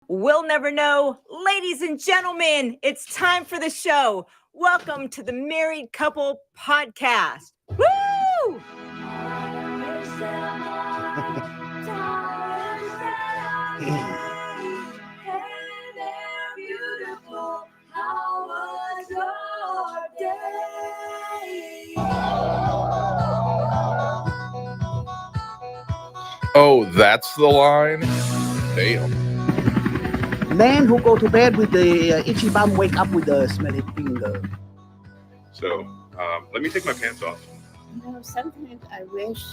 We'll never know. Ladies and gentlemen, it's time for the show. Welcome to the Married Couple Podcast. Woo! Oh, that's the line? Damn. Man who go to bed with the itchy bum wake up with the smelly finger. So, let me take my pants off. Sometimes I wish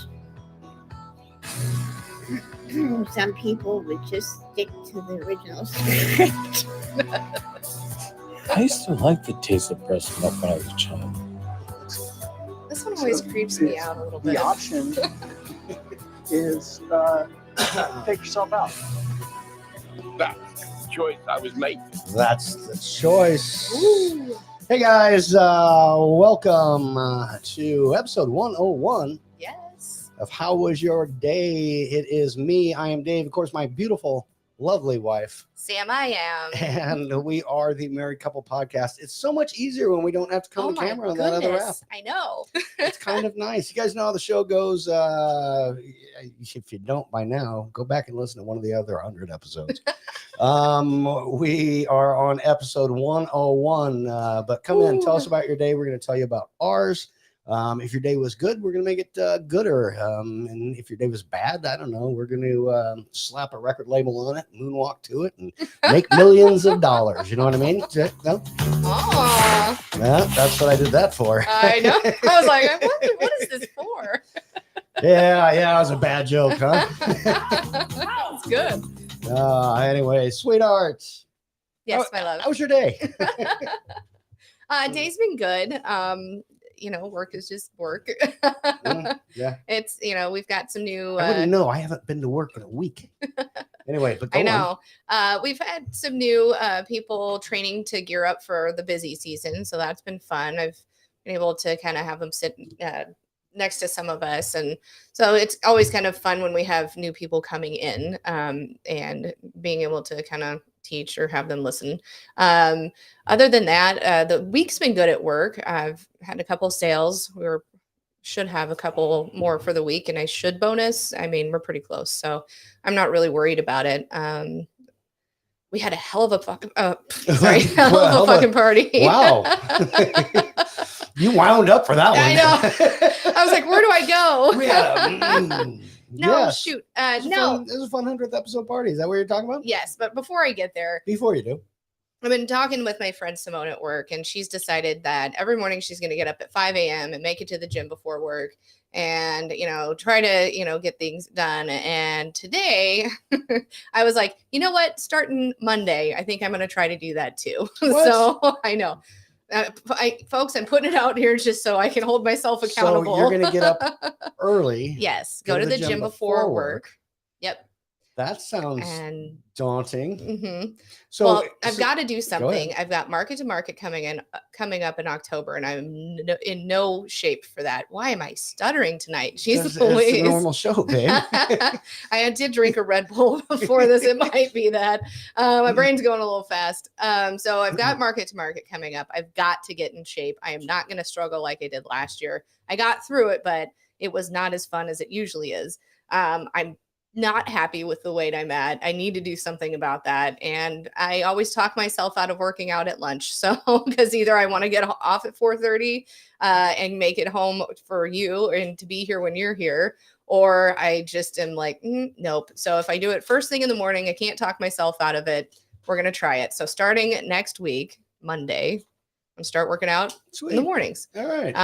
some people would just stick to the original script. I used to like the taste of breast milk when I was a child. This one always creeps me out a little bit. The option is take yourself out. That's the choice I was making. That's the choice. Ooh. Hey guys, welcome to episode 101 Yes. of How Was Your Day? It is me. I am Dave. Of course, my beautiful, lovely wife. Sam, I am. And we are the Married Couple Podcast. It's so much easier when we don't have to come to camera on that other app. I know. It's kind of nice. You guys know how the show goes. If you don't by now, go back and listen to one of the other 100 episodes. We are on episode 101. But come in, tell us about your day. We're going to tell you about ours. If your day was good, we're going to make it gooder. And if your day was bad, I don't know, we're going to slap a record label on it, moonwalk to it, and make millions of dollars. You know what I mean? No? Aw. Yeah, that's what I did that for. I know. I was like, I wonder, what is this for? Yeah, it was a bad joke, huh? It's good. Anyway, sweetheart. Yes, my love. How was your day? Day's been good. Work is just work. Yeah. It's, we've got some new. I wouldn't know. I haven't been to work in a week. Anyway, but go I know. We've had some new people training to gear up for the busy season. So that's been fun. I've been able to kind of have them sit next to some of us. And so it's always kind of fun when we have new people coming in and being able to kind of teach or have them listen. Other than that, the week's been good at work. I've had a couple sales. Should have a couple more for the week, and I should bonus. I mean, we're pretty close, so I'm not really worried about it. We had a hell of a fucking fucking party. Wow. You wound up for that one. I know. I was like, where do I go? We had No, yes. shoot. It was a fun 100th episode party. Is that what you're talking about? Yes, but before I get there, Before you do. I've been talking with my friend Simone at work, and she's decided that every morning she's going to get up at 5 a.m. and make it to the gym before work and, try to, get things done. And today I was like, you know what? Starting Monday, I think I'm going to try to do that too. So I know. Folks, I'm putting it out here just so I can hold myself accountable. So you're going to get up early. Yes. Go to the gym before work. Yep. That sounds daunting. Mm-hmm. So I've got to do something. Go I've got market to market coming up in October, and I'm in no shape for that. Why am I stuttering tonight? Jeez, it's a normal show, babe. I did drink a Red Bull before this. It might be that my brain's going a little fast. So I've got market to market coming up. I've got to get in shape. I am not going to struggle like I did last year. I got through it, but it was not as fun as it usually is. I'm not happy with the weight I'm at. I need to do something about that. And I always talk myself out of working out at lunch. So, because either I want to get off at 4:30 and make it home for you and to be here when you're here, or I just am like, nope. So if I do it first thing in the morning, I can't talk myself out of it. We're going to try it. So starting next week, Monday, and start working out in the mornings. All right.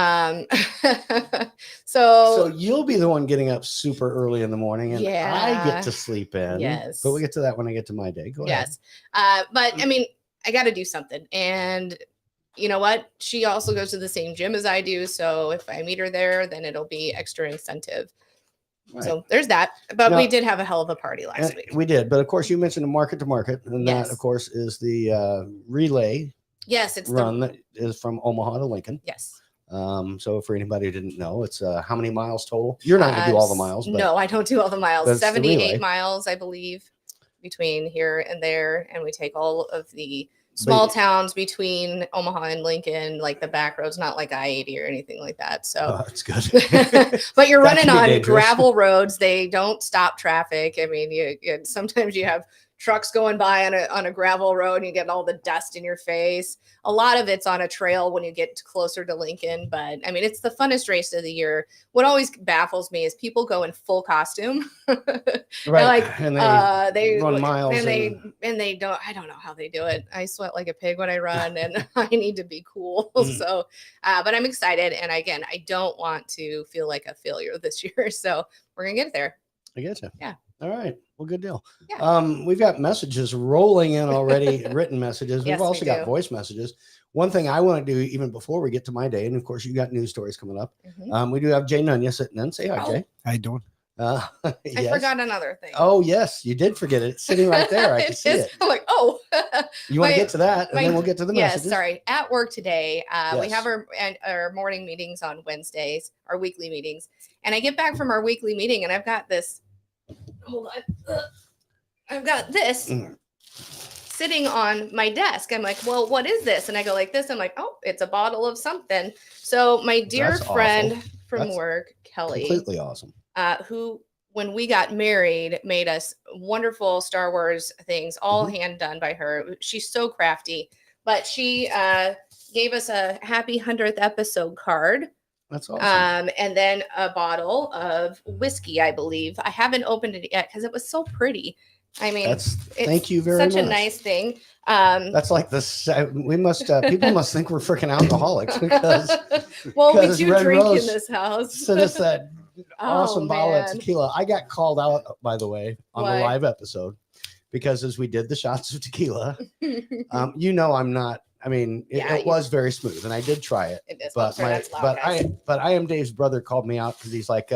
So you'll be the one getting up super early in the morning, and I get to sleep in. Yes. But we'll get to that when I get to my day. Go ahead. Yes. But I mean, I got to do something. And you know what? She also goes to the same gym as I do. So if I meet her there, then it'll be extra incentive. Right. So there's that. But we did have a hell of a party last week. We did. But of course, you mentioned the market to market. And that, of course, is the relay. Yes, it's run that is from Omaha to Lincoln. Yes. So for anybody who didn't know, it's how many miles total? You're not going to do all the miles. But no, I don't do all the miles. 78 miles, I believe. between here and there, and we take all of the small towns between Omaha and Lincoln, like the back roads, not like I-80 or anything like that. So that's good. but you're That running can be on dangerous. gravel roads. They don't stop traffic. I mean, sometimes you have trucks going by on a gravel road and you get all the dust in your face. A lot of it's on a trail when you get closer to Lincoln, but I mean, it's the funnest race of the year. What always baffles me is people go in full costume. Right. Like And they run miles and they don't, I don't know how they do it. I sweat like a pig when I run and I need to be cool. So but I'm excited, and again, I don't want to feel like a failure this year, so we're gonna get there. I get you. Yeah. All right. Well, good deal. Yeah. We've got messages rolling in already, written messages. Yes, We've also we got do. voice messages. One thing I want to do, even before we get to my day, and of course, you got news stories coming up. Mhm. We do have Jay Nunya sitting in. Say hi, Oh. Jay. How you doing? I Yes. forgot another thing. Oh, yes, you did forget it. It's sitting right there. I can see is. it. I'm like, oh. You want My- to get to that, and my- then we'll get to the Yes, messages. sorry. At work today, we Yes. have our morning meetings on Wednesdays, our weekly meetings, and I get back from our weekly meeting, and I've got this. Hold on. I've got this Mm. sitting on my desk. I'm like, well, what is this? And I go like this. I'm like, oh, it's a bottle of something. So my dear That's friend awful. from That's work, Kelly, Completely awesome. who when we got married made us wonderful Star Wars things, all hand done by her. She's so crafty, but she gave us a happy 100th episode card. That's awesome. And then a bottle of whiskey, I believe. I haven't opened it yet because it was so pretty. I mean, Thank you very such much. a nice thing. That's like this. We must. People must think we're freaking alcoholics because well, we because do Red drink Rose in this house. sent us that awesome Oh, bottle of man. tequila. I got called out, by the way, on Why? the live episode because as we did the shots of tequila, I'm not. I mean, Yeah, it was very smooth, and I did try it. It is. But Sorry, that's loud, guys. I am Dave's brother called me out because he's like,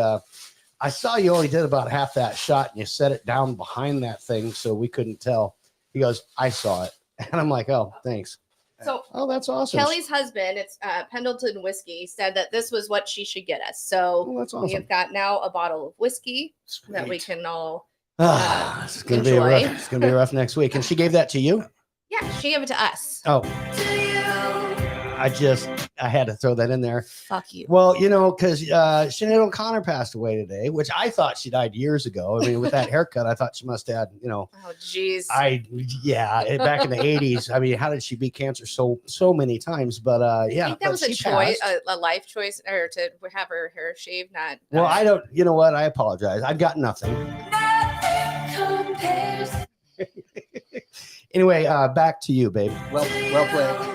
I saw you only did about half that shot, and you set it down behind that thing, so we couldn't tell. He goes, I saw it, and I'm like, oh, thanks. So Oh, that's awesome. Kelly's husband, it's Pendleton Whiskey, said that this was what she should get us. So Oh, that's awesome. we've got now a bottle of whiskey that we Sweet. can all. It's gonna be a rough. enjoy. It's gonna be rough next week. And she gave that to you. Yeah, she gave it to us. Oh, I had to throw that in there. Fuck you. Well, because Sinead O'Connor passed away today, which I thought she died years ago. I mean, with that haircut, I thought she must have had, Oh, jeez. back in the 80s. I mean, how did she beat cancer so many times? But I yeah, think that but was a she choice, passed. a life choice, or to have her hair shaved, not. Well, I don't. You know what? I apologize. I've got nothing. Anyway, back to you, babe. Well played.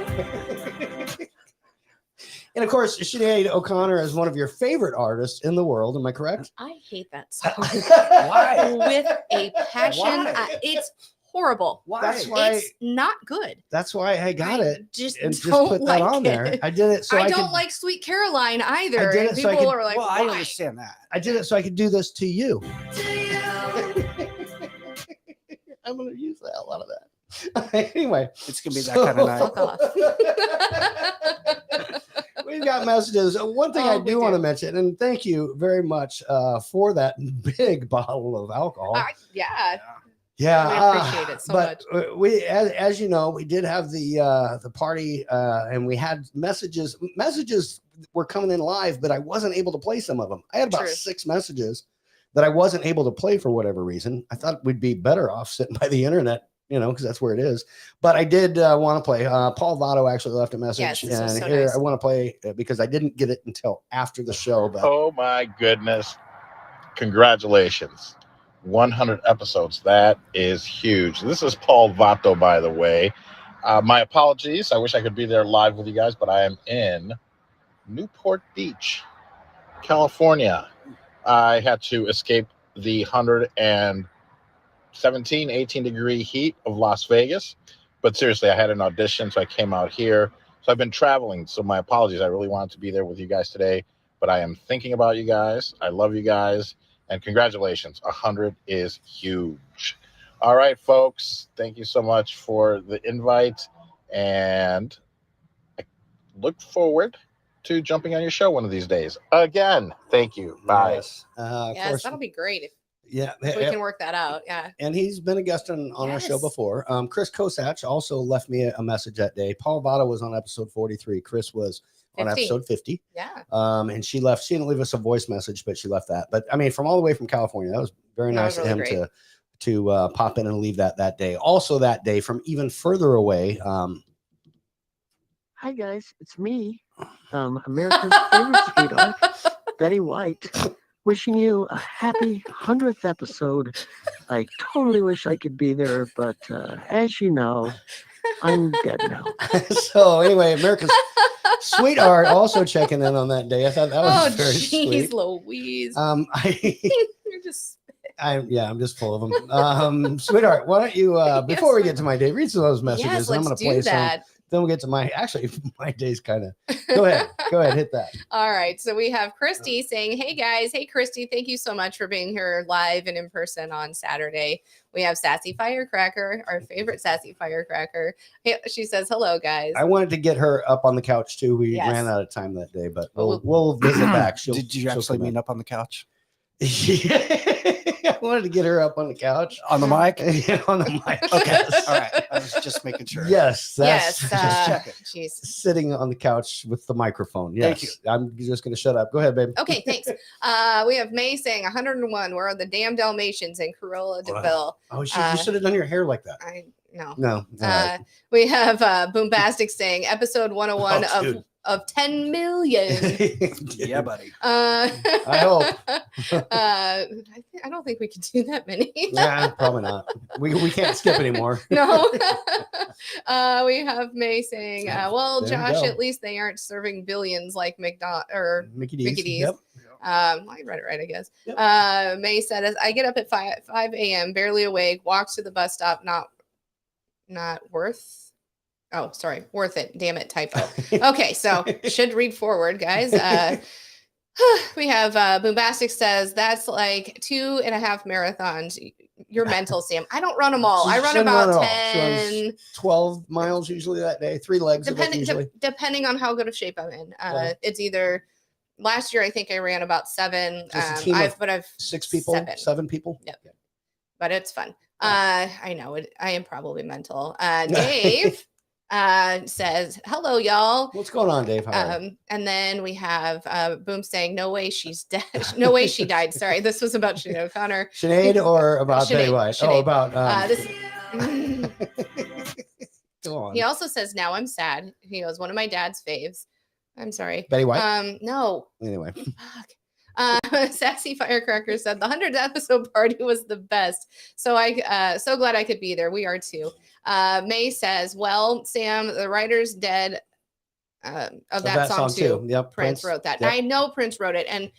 And of course, Sinead O'Connor is one of your favorite artists in the world. Am I correct? I hate that song Why? with a passion. Why? It's horrible. Why? That's why. It's not good. That's why I got it Just and just don't put that like on there. it. I did it so I I don't could. like Sweet Caroline either. I did And it so I people could- are like, I why? understand that. I did it so I could do this to you. I'm gonna use a lot of that. Anyway, It's gonna be that kind of night. Fuck off. we've got messages. One thing I Oh, we do want to do. mention, and thank you very much for that big bottle of alcohol. Yeah. Yeah, We appreciate it so but we, as you know, we did have the party, and we had messages. Messages were coming in live, but I wasn't able to play some of them. I had about True. 6 messages that I wasn't able to play for whatever reason. I thought we'd be better off sitting by the internet, because that's where it is. But I did want to play. Paul Votto actually left a message, Yes, this was and so here nice. I want to play because I didn't get it until after the show. But Oh my goodness. Congratulations. 100 episodes. That is huge. This is Paul Votto, by the way. My apologies. I wish I could be there live with you guys, but I am in Newport Beach, California. I had to escape the 117, 18 degree heat of Las Vegas. But seriously, I had an audition, so I came out here. So I've been traveling. So my apologies. I really wanted to be there with you guys today, but I am thinking about you guys. I love you guys. And congratulations. 100 is huge. All right, folks. Thank you so much for the invite. And I look forward to jumping on your show one of these days. Again, thank you. Bye. yes, of Yes, course, that'll be great. Yeah. We can work that out. Yeah. And he's been a guest on our show Yes. before. Chris Kosach also left me a message that day. Paul Vada was on episode 43. Chris was on 50. episode 50. Yeah. And she didn't leave us a voice message, but she left that. But I mean, from all the way from California, that was very That nice was of really him great. to pop in and leave that day. Also that day from even further away. Hi guys, it's me, America's favorite sweetheart, Betty White, wishing you a happy 100th episode. I totally wish I could be there, but as you know, I'm dead now. So anyway, America's sweetheart also checking in on that day. I thought that was Oh, very jeez, sweet. Louise. You're just. I'm just full of them. Sweetheart, why don't you before we get to my day, read some of those messages, Yes, and I'm let's going to play do that. some. Then we'll get to my day's kind of. Go ahead, hit that. All right. So we have Christy saying, "Hey guys, hey Christy, thank you so much for being here live and in person on Saturday." We have Sassy Firecracker, our favorite Sassy Firecracker. She says, "Hello guys." I wanted to get her up on the couch too. We Yes. ran out of time that day, but Well, we'll visit back. Did you actually mean up on the couch? I wanted to get her up on the couch. On the mic? On the mic. Okay. Yes. All right. I was just making sure. Yes. Yes. Just checking. Jeez. sitting on the couch with the microphone. Yes. Thank you. I'm just going to shut up. Go ahead, babe. Okay, thanks. We have May saying 101. Where are the damn Dalmatians in Corolla DeVille? Oh, you should have done your hair like that. I know. No. All right. We have Boombastic saying episode 101 Oh, dude. of 10 million. Yeah, buddy. I hope. I don't think we can do that many. Nah, probably not. We can't skip anymore. No. We have May saying, well, There you Josh, go. at least they aren't serving billions like McDonald or Mickey D's. Mickey D's. Yep. I read it right, I guess. Yep. May said, as I get up at 5 a.m., barely awake, walks to the bus stop, not worth. Oh, sorry, worth it. Damn it, typo. Okay, so should read forward, guys. We have Boombastic says that's like 2.5 marathons. You're mental, Sam. I don't run them all. I run Shouldn't run about it all. She runs 10. 12 miles usually that day. 3 legs of it usually. Depending on how good of shape I'm in. Yeah. It's either last year I think I ran about 7. Just a team of I've 6 people, 7 people. Yep. But it's fun. I know it. I am probably mental. Dave says, "Hello, y'all." What's going on, Dave? How are you? And then we have Boom saying, "No way she's dead. No way she died." Sorry, this was about Sinead O'Connor. Sinead or about Betty Sinead, White? Sinead. Oh, about This. go on. He also says, "Now I'm sad." He goes, "One of my dad's faves." I'm sorry. Betty White. No. Anyway, Fuck. Sassy Firecracker said the 100th episode party was the best. So so glad I could be there. We are too. May says, well, Sam, the writer's dead of that song too. Yep, Prince wrote that. Yep. I know Prince wrote it, and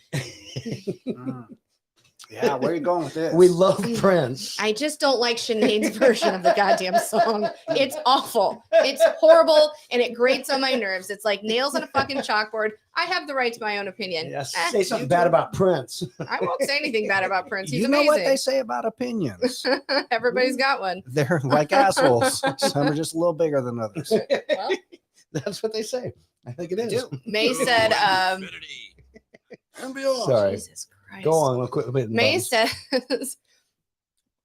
Yeah, where are you going with this? We love Prince. I just don't like Sinead's version of the goddamn song. It's awful. It's horrible, and it grates on my nerves. It's like nails on a fucking chalkboard. I have the right to my own opinion. Yes, Eh, say something bad about Prince. I won't say anything bad about Prince. He's You know amazing. what they say about opinions? Everybody's got one. They're like assholes. Some are just a little bigger than others. Well, That's what they say. I think it They is. do. May said, And beyond. Sorry. Jesus Christ. Go on, real quick. May says,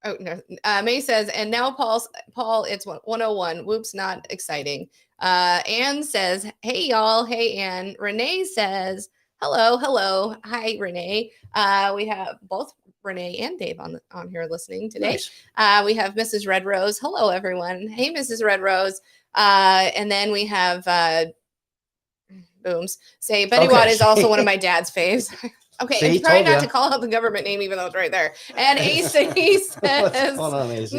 oh no. May says, and now Paul, it's 101. Whoops, not exciting. Anne says, hey y'all. Hey Anne. Renee says, hello. Hi Renee. We have both Renee and Dave on here listening today. Nice. We have Mrs. Red Rose. Hello everyone. Hey Mrs. Red Rose. And then we have Booms say Betty Okay. Watt is also one of my dad's faves. Okay, See, I'm trying told not ya. to call out the government name, even though it's right there. And AC What's says, going on, AC?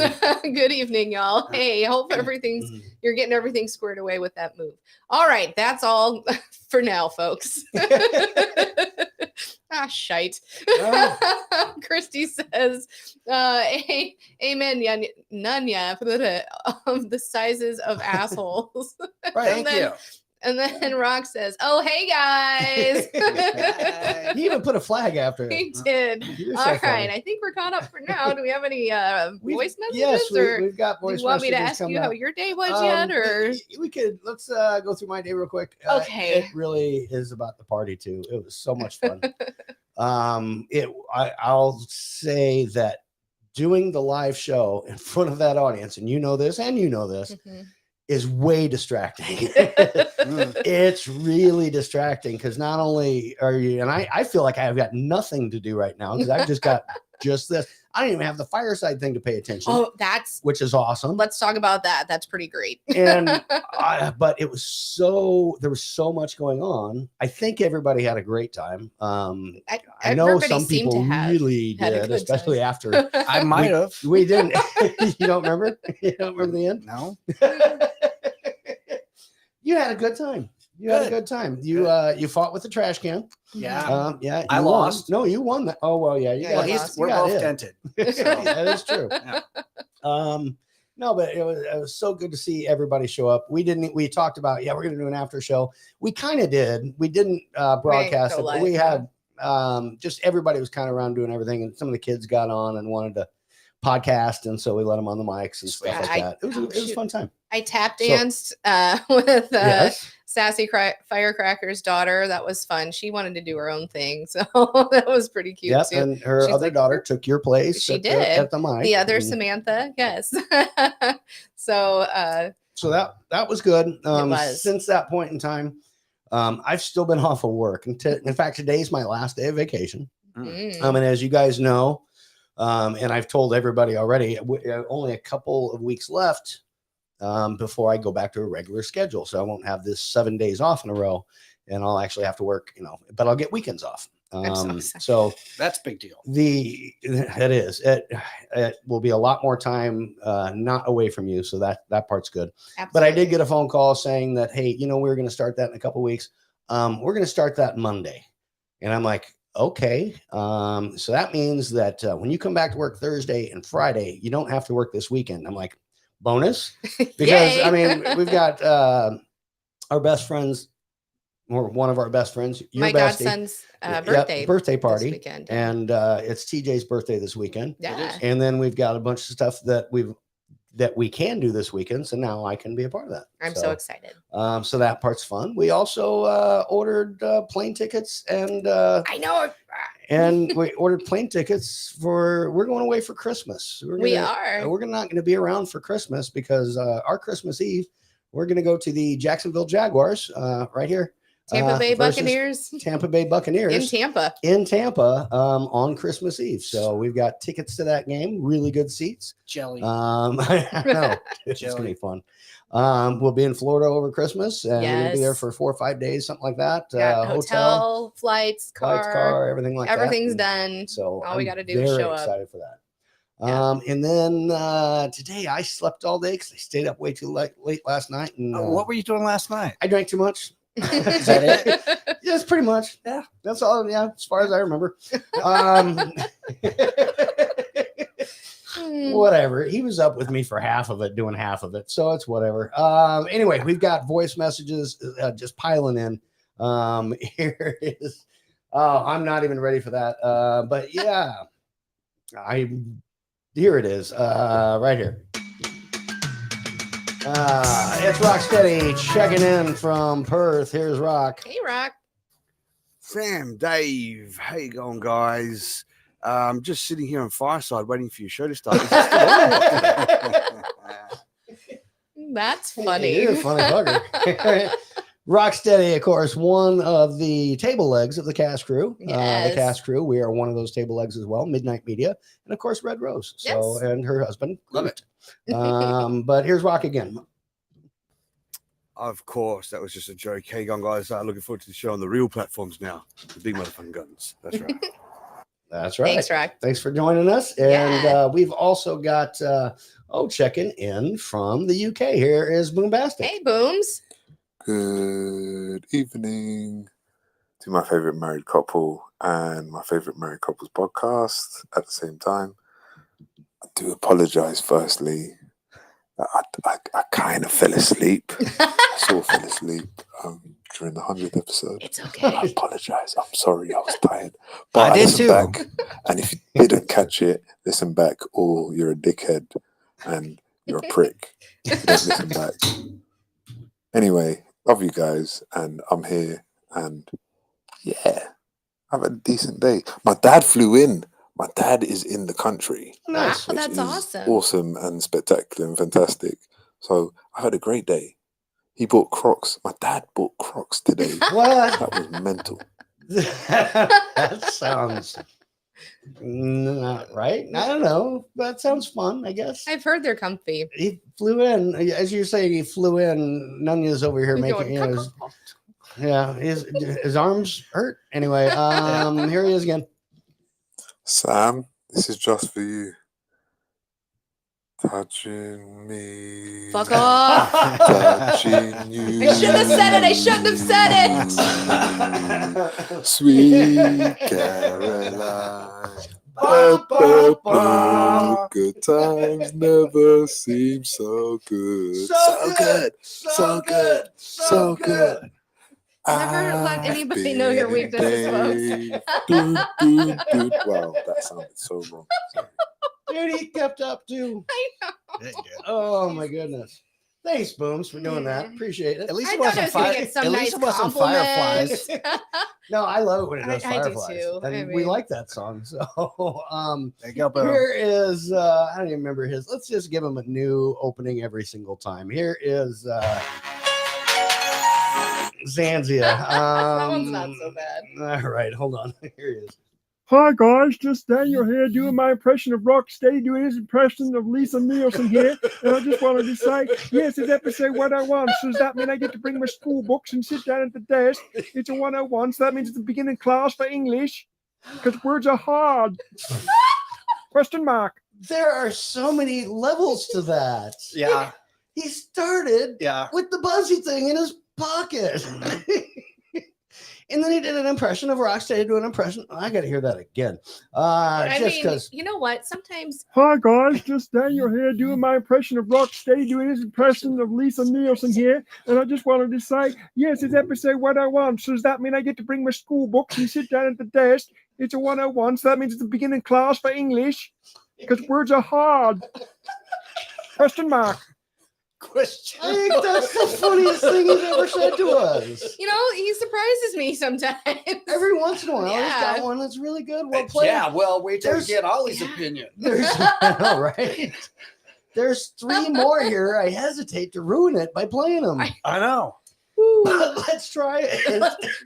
good evening, y'all. Hey, hope you're getting everything squared away with that move. All right, that's all for now, folks. Shite. Christy says, amen, Nunya, of the sizes of assholes. Thank you. And then Rock says, oh, hey, guys. He even put a flag after it. He did. You're so All right, funny. I think we're caught up for now. Do we have any voice messages? Yes, or we've got do voice you want me to messages ask you coming how up. your day was yet? Or We could, let's go through my day real quick. Okay. It really is about the party too. It was so much fun. I'll say that doing the live show in front of that audience, and you know this, Mhm. is way distracting. It's really distracting because not only are you, and I feel like I've got nothing to do right now because I've just got just this. I don't even have the fireside thing to pay attention. Oh, which is awesome. let's talk about that. That's pretty great. And but there was so much going on. I think everybody had a great time. I know everybody some seemed to people have really had a did, good especially time. after I might have. we didn't. You don't remember? You don't remember the end? No. You had a good time. You had a good time. You fought with the trash can. Yeah. Yeah. I you won. lost. No, you won that. Oh well, yeah. You Yeah, got you it. lost. You We're got both it. dented. That is true. Yeah. No, but it was so good to see everybody show up. We talked about, we're going to do an after show. We kind of did. We didn't broadcast go it, but live, we yeah. had just everybody was kind of around doing everything. And some of the kids got on and wanted to podcast. And so we let them on the mics and stuff like that. It was a shoot. fun time. I tap So- danced with Yes. Sassy Firecracker's daughter. That was fun. She wanted to do her own thing, so that was pretty cute Yep. too. And her She's other like, daughter took your place. She at did. at the mic. the other And Samantha, yes. So so that was good. was. Since that point in time, I've still been off of work. In fact, today's my last day of vacation. mm, And as you guys know, and I've told everybody already, only a couple of weeks left before I go back to a regular schedule. So I won't have this 7 days off in a row, and I'll actually have to work, but I'll get weekends off. I'm so excited. So That's a big deal. it will be a lot more time not away from you. So that part's good. absolutely. But I did get a phone call saying that, hey, we're going to start that in a couple of weeks. We're going to start that Monday. And I'm like, okay. So that means that when you come back to work Thursday and Friday, you don't have to work this weekend. I'm like, bonus. Because Yay. I mean, we've got our best friends, or one of our best friends, your my bestie, godson's Yep, birthday party. this weekend. And it's TJ's birthday this weekend. yeah. And then we've got a bunch of stuff that we can do this weekend. So now I can be a part of that. I'm so excited. So that part's fun. We also ordered plane tickets and I know. we ordered plane tickets we're going away for Christmas. We're not going to be around for Christmas because our Christmas Eve, we're going to go to the Jacksonville Jaguars right here. Tampa Bay versus Buccaneers Tampa Bay Buccaneers in Tampa. on Christmas Eve. So we've got tickets to that game, really good seats. Jelly. I know it's going to be fun. We'll be in Florida over Christmas and we're going to be there Yes. for 4 or 5 days, something like that. Got hotel, flights, car, everything like everything's that. done. So All we I'm gotta do is very show up. excited for that. Yeah. And then today I slept all day because I stayed up way too late last night. And What were you doing last night? I drank too much. Is that it? Yes, pretty much. Yeah, that's all. Yeah, as far as I remember. Whatever. He was up with me for half of it, doing half of it, so it's whatever. Anyway, we've got voice messages just piling in. Here it is. Oh, I'm not even ready for that. But yeah, here it is. Right here. It's Rocksteady checking in from Perth. Here's Rock. Hey, Rock. Sam, Dave, how you going, guys? I'm just sitting here on Fireside waiting for your show to start. Is it still on? That's funny. You're a funny bugger. Rocksteady, of course, one of the table legs of the cast crew. Yes. The cast crew. We are one of those table legs as well. Midnight Media, and of course, Red Rose. So, Yes. and her husband. Love it. But here's Rock again. Of course, that was just a joke. Hey, going, guys, looking forward to the show on the real platforms now. The big motherfucking guns. That's right. That's right. Thanks, Rock. Thanks for joining us. And Yeah. we've also got checking in from the UK. Here is Boombastic. Hey, Booms. Good evening to my favorite married couple and my favorite married couples podcast at the same time. I do apologize firstly. I kind of fell asleep. I sort of fell asleep during the 100th episode. It's okay. I apologize. I'm sorry. I was tired. But I did listened too. back, and if you didn't catch it, listen back, or you're a dickhead and you're a prick. You don't listen back. Anyway, love you guys, and I'm here, and yeah, I've had a decent day. My dad flew in. My dad is in the country. Nice. Wow, which that's is awesome. Awesome and spectacular and fantastic. So I've had a great day. He bought Crocs. My dad bought Crocs today. What? That was mental. That sounds not right. I don't know. That sounds fun, I guess. I've heard they're comfy. He flew in, as you're saying, he flew in. Nunya's over here He's making, going, his arms hurt. Anyway, here he is again. Sam, this is just for you. Touching me. Fuck off. Touching you. I shouldn't have said it. I shouldn't have said it. Sweet Caroline. Ba, ba, ba. Good times never seem so good. So good. So good. So good. Never let anybody know your weaknesses, folks. Wow, that sounded so wrong. Sorry. Dude, he kept up too. I know. Yeah, you did. Oh my goodness. Thanks, Booms, for doing that. Appreciate it. At least I it thought I wasn't was gonna fire. get some At nice least it wasn't compliments. fireflies. No, I love it when it does I do fireflies. too. And I we mean- like that song. So There you go, Boom. here is I don't even remember his. Let's just give him a new opening every single time. Here is Zanzia. That one's not so bad. All right, hold on. Here he is. Hi guys, just Daniel here doing my impression of Rocksteady, doing his impression of Lisa Nielsen here, and I just wanted to say, yes, it's episode 101, so does that mean I get to bring my school books and sit down at the desk? It's a 101, so that means it's a beginning class for English, because words are hard. Question mark. There are so many levels to that. Yeah. He started Yeah. with the Buzzy thing in his pocket. And then he did an impression of Rocksteady, do an impression. I got to hear that again. I Just mean, because. you know what? Sometimes Hi guys, just Daniel here doing my impression of Rocksteady, doing his impression of Lisa Nielsen here, and I just wanted to say, yes, it's episode 101, so does that mean I get to bring my school books and sit down at the desk? It's a 101, so that means it's a beginning class for English, because words are hard. Question mark. Question. I think that's the funniest thing he's ever said to us. you know, he surprises me sometimes. Every once in a while, he's Yeah. got one that's really good. Well played. Yeah, well, wait till you There's- get Ollie's Yeah. opinion. There's, I know, right? There's 3 more here. I hesitate to ruin it by playing them. I know. But let's try it.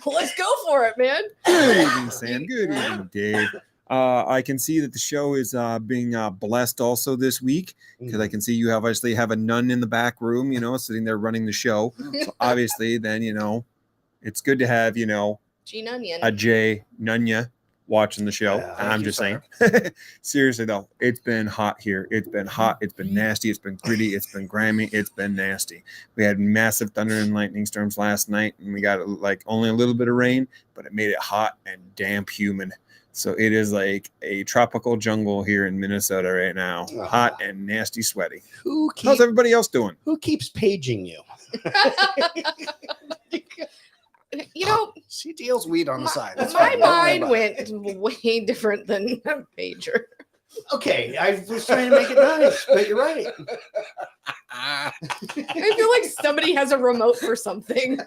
Let's go for it, man. Good evening, Sam. Good evening, Dave. I can see that the show is being blessed also this week because I can see you obviously have a nun in the back room, sitting there running the show. So obviously, then, it's good to have, Gene Onion. a Jay Nunya watching the show. Yeah, And I'm thank just you, saying, seriously though, it's been hot here. It's been hot. It's been nasty. It's been gritty. It's been grimy. It's been nasty. We had massive thunder and lightning storms last night, and we got like only a little bit of rain, but it made it hot and damp humid. So it is like a tropical jungle here in Minnesota right now. Hot and nasty, sweaty. How's everybody else doing? Who keeps paging you? You know, She deals weed on the side. That's my fine. Don't worry mind about it. went way different than a pager. Okay, I was trying to make it nice, but you're right. I feel like somebody has a remote for something.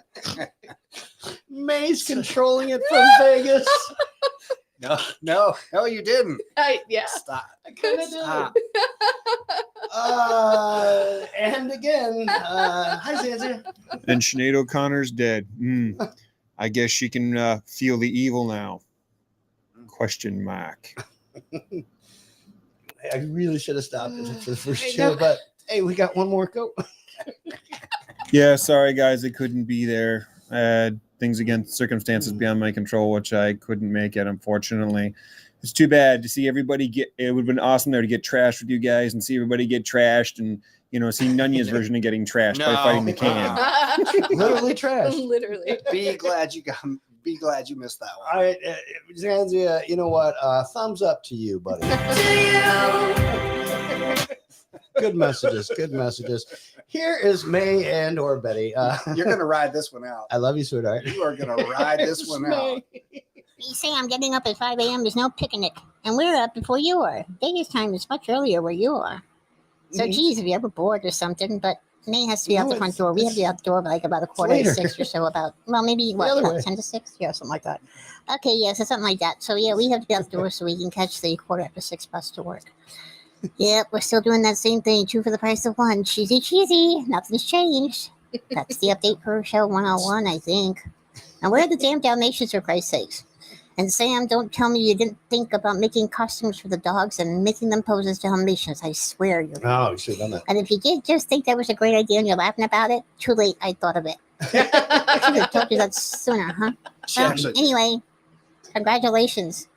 May's controlling it from Vegas. No, you didn't. Yeah. Stop. I kind of did. Stop. And again, hi Zanzia. And Sinead O'Connor's dead. I guess she can feel the evil now. Question mark. I really should have stopped it for the first I two, know. but hey, we got one more. Go. Yeah, sorry guys, I couldn't be there. I had things against circumstances beyond my control, which I couldn't make it, unfortunately. It's too bad to see everybody get. It would have been awesome there to get trashed with you guys and see everybody get trashed and see Nunya's version of getting trashed by fighting the can. Literally trash. Literally. Be glad you missed that one. All right, Zanzia, you know what? Thumbs up to you, buddy. Good messages. Good messages. Here is May and or Betty. You're gonna ride this one out. I love you, sweetheart. You are gonna ride this one out. You say I'm getting up at 5 a.m. There's no picnic. And we're up before you are. Vegas time is much earlier where you are. So, geez, if you're ever bored or something, but May has to be out No, the front it's- door. We have to be out the door by like about a quarter to later. 6 or so. Maybe The other way. 10 to 6? Yeah, something like that. Okay, yeah, so something like that. So yeah, we have to be out the door so we can catch the 6:15 bus to work. Yep, we're still doing that same thing. 2 for the price of 1. Cheesy. Nothing's changed. That's the update for show 101, I think. And where are the damn Dalmatians, for Christ's sakes? And Sam, don't tell me you didn't think about making costumes for the dogs and making them pose as Dalmatians. I swear you. Oh, you should have done that. And if you did just think that was a great idea and you're laughing about it, too late. I thought of it. I should have told you that sooner, huh? She Well, actually- anyway, congratulations.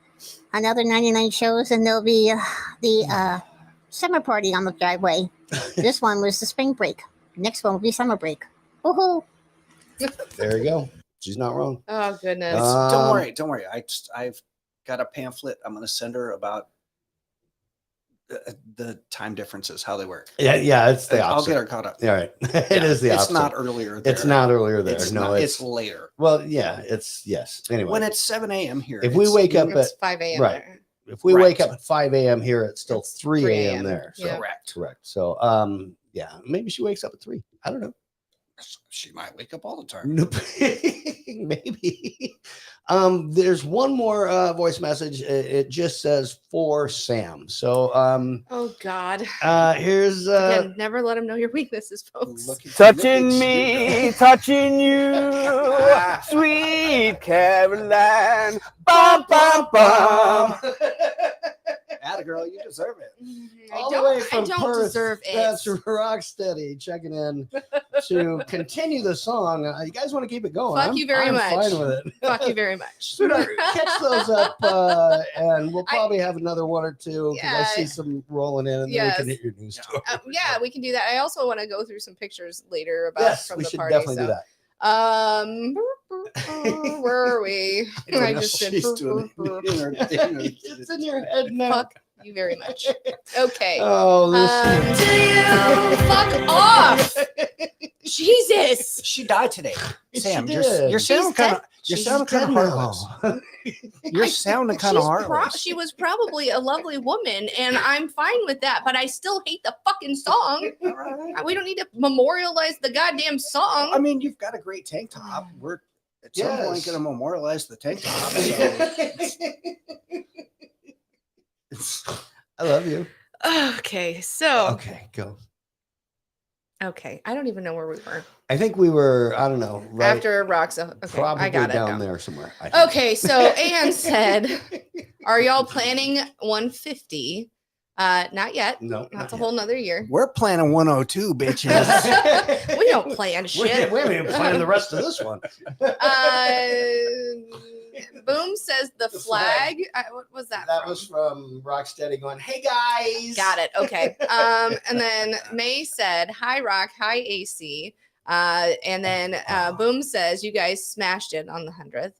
Another 99 shows, and there'll be the summer party on the driveway. This one was the spring break. Next one will be summer break. Woohoo! There you go. She's not wrong. Oh goodness. Don't worry. I've got a pamphlet I'm going to send her about the time differences, how they work. Yeah, it's the I'll opposite. get her caught up. All right. It is the opposite. It's not earlier there. It's not earlier there. It's No, not- it's later. Well, yeah, yes. Anyway, When it's 7 a.m. here. if we it's- wake up It's at 5 a.m. right. there. If we Right. wake up at 5 a.m. here, it's still 3 3 a.m. a.m. there. So, Yeah. correct. So, yeah, maybe she wakes up at 3. I don't know. She might wake up all the time. Nope. Maybe. There's one more voice message. It just says for Sam. So, Oh God. here's Again, never let him know your weaknesses, folks. Touching me, touching you, sweet Caroline. Bum, bum, bum. Atta girl, you deserve it. all the way I from don't Perth. deserve it. That's Rocksteady checking in to continue the song. You guys want to keep it going? Fuck you very I'm much. Fine with it. Fuck you very much. Sweetheart, catch those up, and we'll probably have another one or two because I see some rolling in, and then we Yes. can hit your news story. Yeah, we can do that. I also want to go through some pictures later about Yes, from we the should party. definitely so. do that. Where are we? I just said She's doing It's in your head now. fuck you very much. Okay. Oh, listen. Fuck off. Jesus. She died today. Sam, She you're did. sounding kind of She's kind of dead heartless. You're sounding kind of heartless. She was probably a lovely woman, and I'm fine with that. But I still hate the fucking song. We don't need to memorialize the goddamn song. I mean, you've got a great tank top. We're at some point Yes. going to memorialize the tank top. So. I love you. Okay, so Okay, go. okay, I don't even know where we were I think we were, I don't know, right after Roxa. Okay, probably I got it down now. there somewhere. I think. Okay, so Anne said, "Are y'all planning 150?" Not yet. No, That's a whole nother year. We're planning 102, bitches. We don't plan shit. We haven't even planned the rest of this one. Boom says the flag. What was that? That from? was from Rocksteady going, hey guys. Got it. Okay. And then May said, "Hi Rock, hi AC." And then Boom says, "You guys smashed it on the 100th."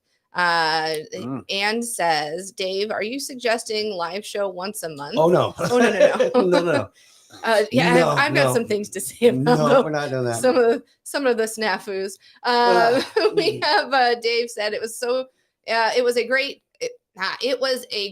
Anne says, "Dave, are you suggesting live show once a month?" Oh, no. Oh no. No. Yeah, No, I've got no. some things to say about No, we're not doing that. some of the snafus. We have Dave said it was so. It was a great. It was a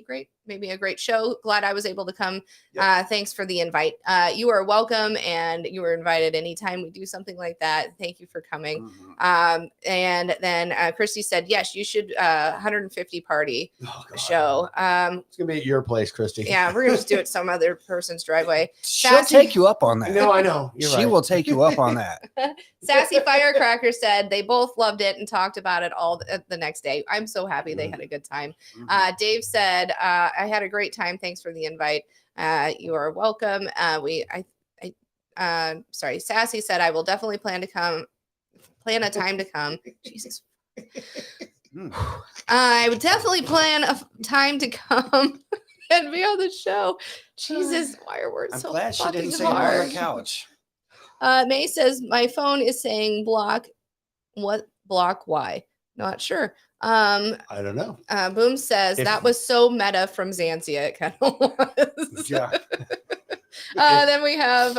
great. Maybe a great show. Glad I was able to come. Thanks for the invite. You are welcome, and you were invited anytime we do something like that. Thank you for coming. And then Christy said, "Yes, you should 150 party show." It's gonna be at your place, Christy. Yeah, we're gonna just do it some other person's driveway. She'll take you up on that. No, I know. You're She right. will take you up on that. Sassy Firecracker said they both loved it and talked about it all the next day. I'm so happy they had a good time. Dave said, "I had a great time. Thanks for the invite. You are welcome." Sorry. Sassy said, "I will definitely plan a time to come." Jesus. I would definitely plan a time to come and be on the show. Jesus, why are words I'm so glad she fucking didn't say it on hard? the couch. May says, "My phone is saying block. What block? Why? Not sure." I don't know. Boom says If- that was so meta from Xantia. It kind of was. Yeah. Then we have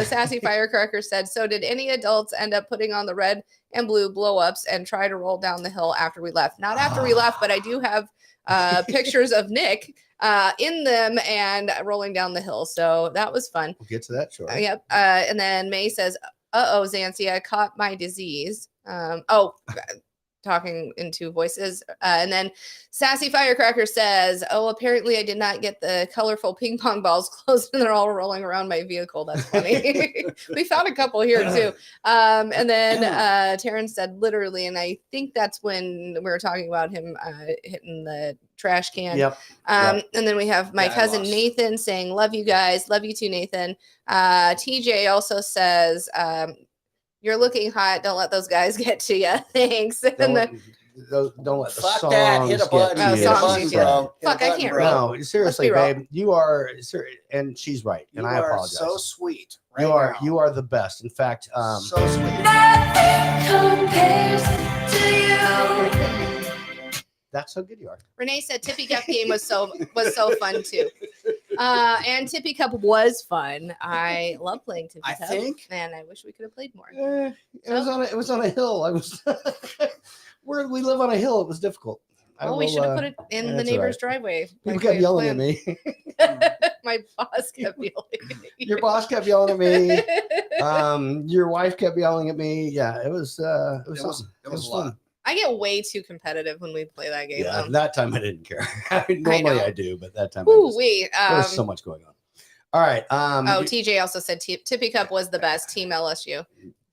Sassy Firecracker said, "So did any adults end up putting on the red and blue blow ups and try to roll down the hill after we left? Not after we left, but I do have pictures of Nick in them and rolling down the hill. So that was fun. We'll get to that shortly. Yep. And then May says, "Uh-oh, Zancy, I caught my disease." Talking in two voices. And then Sassy Firecracker says, "Oh, apparently I did not get the colorful ping pong balls closed and they're all rolling around my vehicle. That's funny." We found a couple here too. And then Terrence said literally, and I think that's when we were talking about him hitting the trash can. Yep. And then we have my Yeah, I cousin lost. Nathan saying, "Love you guys. Love you too, Nathan." TJ also says, "You're looking hot. Don't let those guys get to you." Thanks. And Don't, then, don't let the Fuck songs that. Hit a get button. to Oh, you. Hit a songs button, you do. bro. Hit a Fuck, I button, can't bro. roll. No, seriously, real. babe, you are, and she's right, and You I are apologize. so sweet. Right you are, now. you are the best. In fact, So sweet. that's how good you are. Renee said Tippy Cup game was so fun too. And Tippy Cup was fun. I love playing Tippy I Cup. think- Man, I wish we could have played more. It was on a hill. I was where we live on a hill. It was difficult. Oh, we should have put it in the that's all neighbor's right. driveway. People like kept we had yelling at planned. me. My boss kept yelling at me. Your boss kept yelling at me. Your wife kept yelling at me. Yeah, it was something. It was a lot. fun. I get way too competitive when we play that game. Yeah, though. that time I didn't care. Normally know. I do, but that time Ooh, wee. there was so much going on. All right. TJ also said Tippy Cup was the best. Team LSU.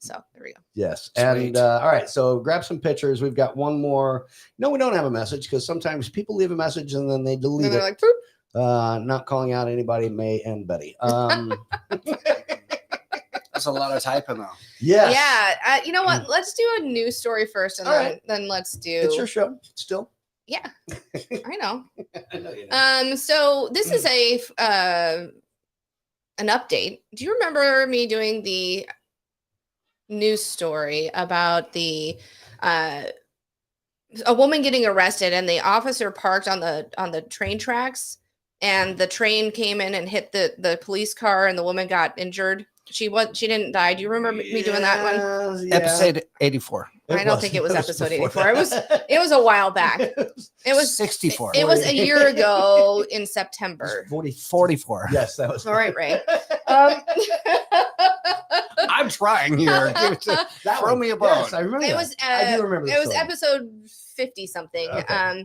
So there we go. Yes. Sweet. And all right. So grab some pictures. We've got one more. No, we don't have a message because sometimes people leave a message and then they delete And they're it. like, boop. Not calling out anybody, May and Betty. That's a lot of typing though. Yes. Yeah. You know what? Let's do a news story first, and All then, right. then let's do. It's your show still. Yeah, I know. I know you know. So this is an update. Do you remember me doing the news story about the a woman getting arrested and the officer parked on the train tracks and the train came in and hit the police car and the woman got injured? She didn't die. Do you remember me doing that one? Yeah. Episode 84. I don't think it was episode 84. It was a while back. It was 64. It was a year ago in September. 44. Yes, that was All right, Ray. I'm trying here. Give it to, that throw one. me a bone. Yes, I remember. It that. was. I do remember. It was story. episode 50 something. Okay.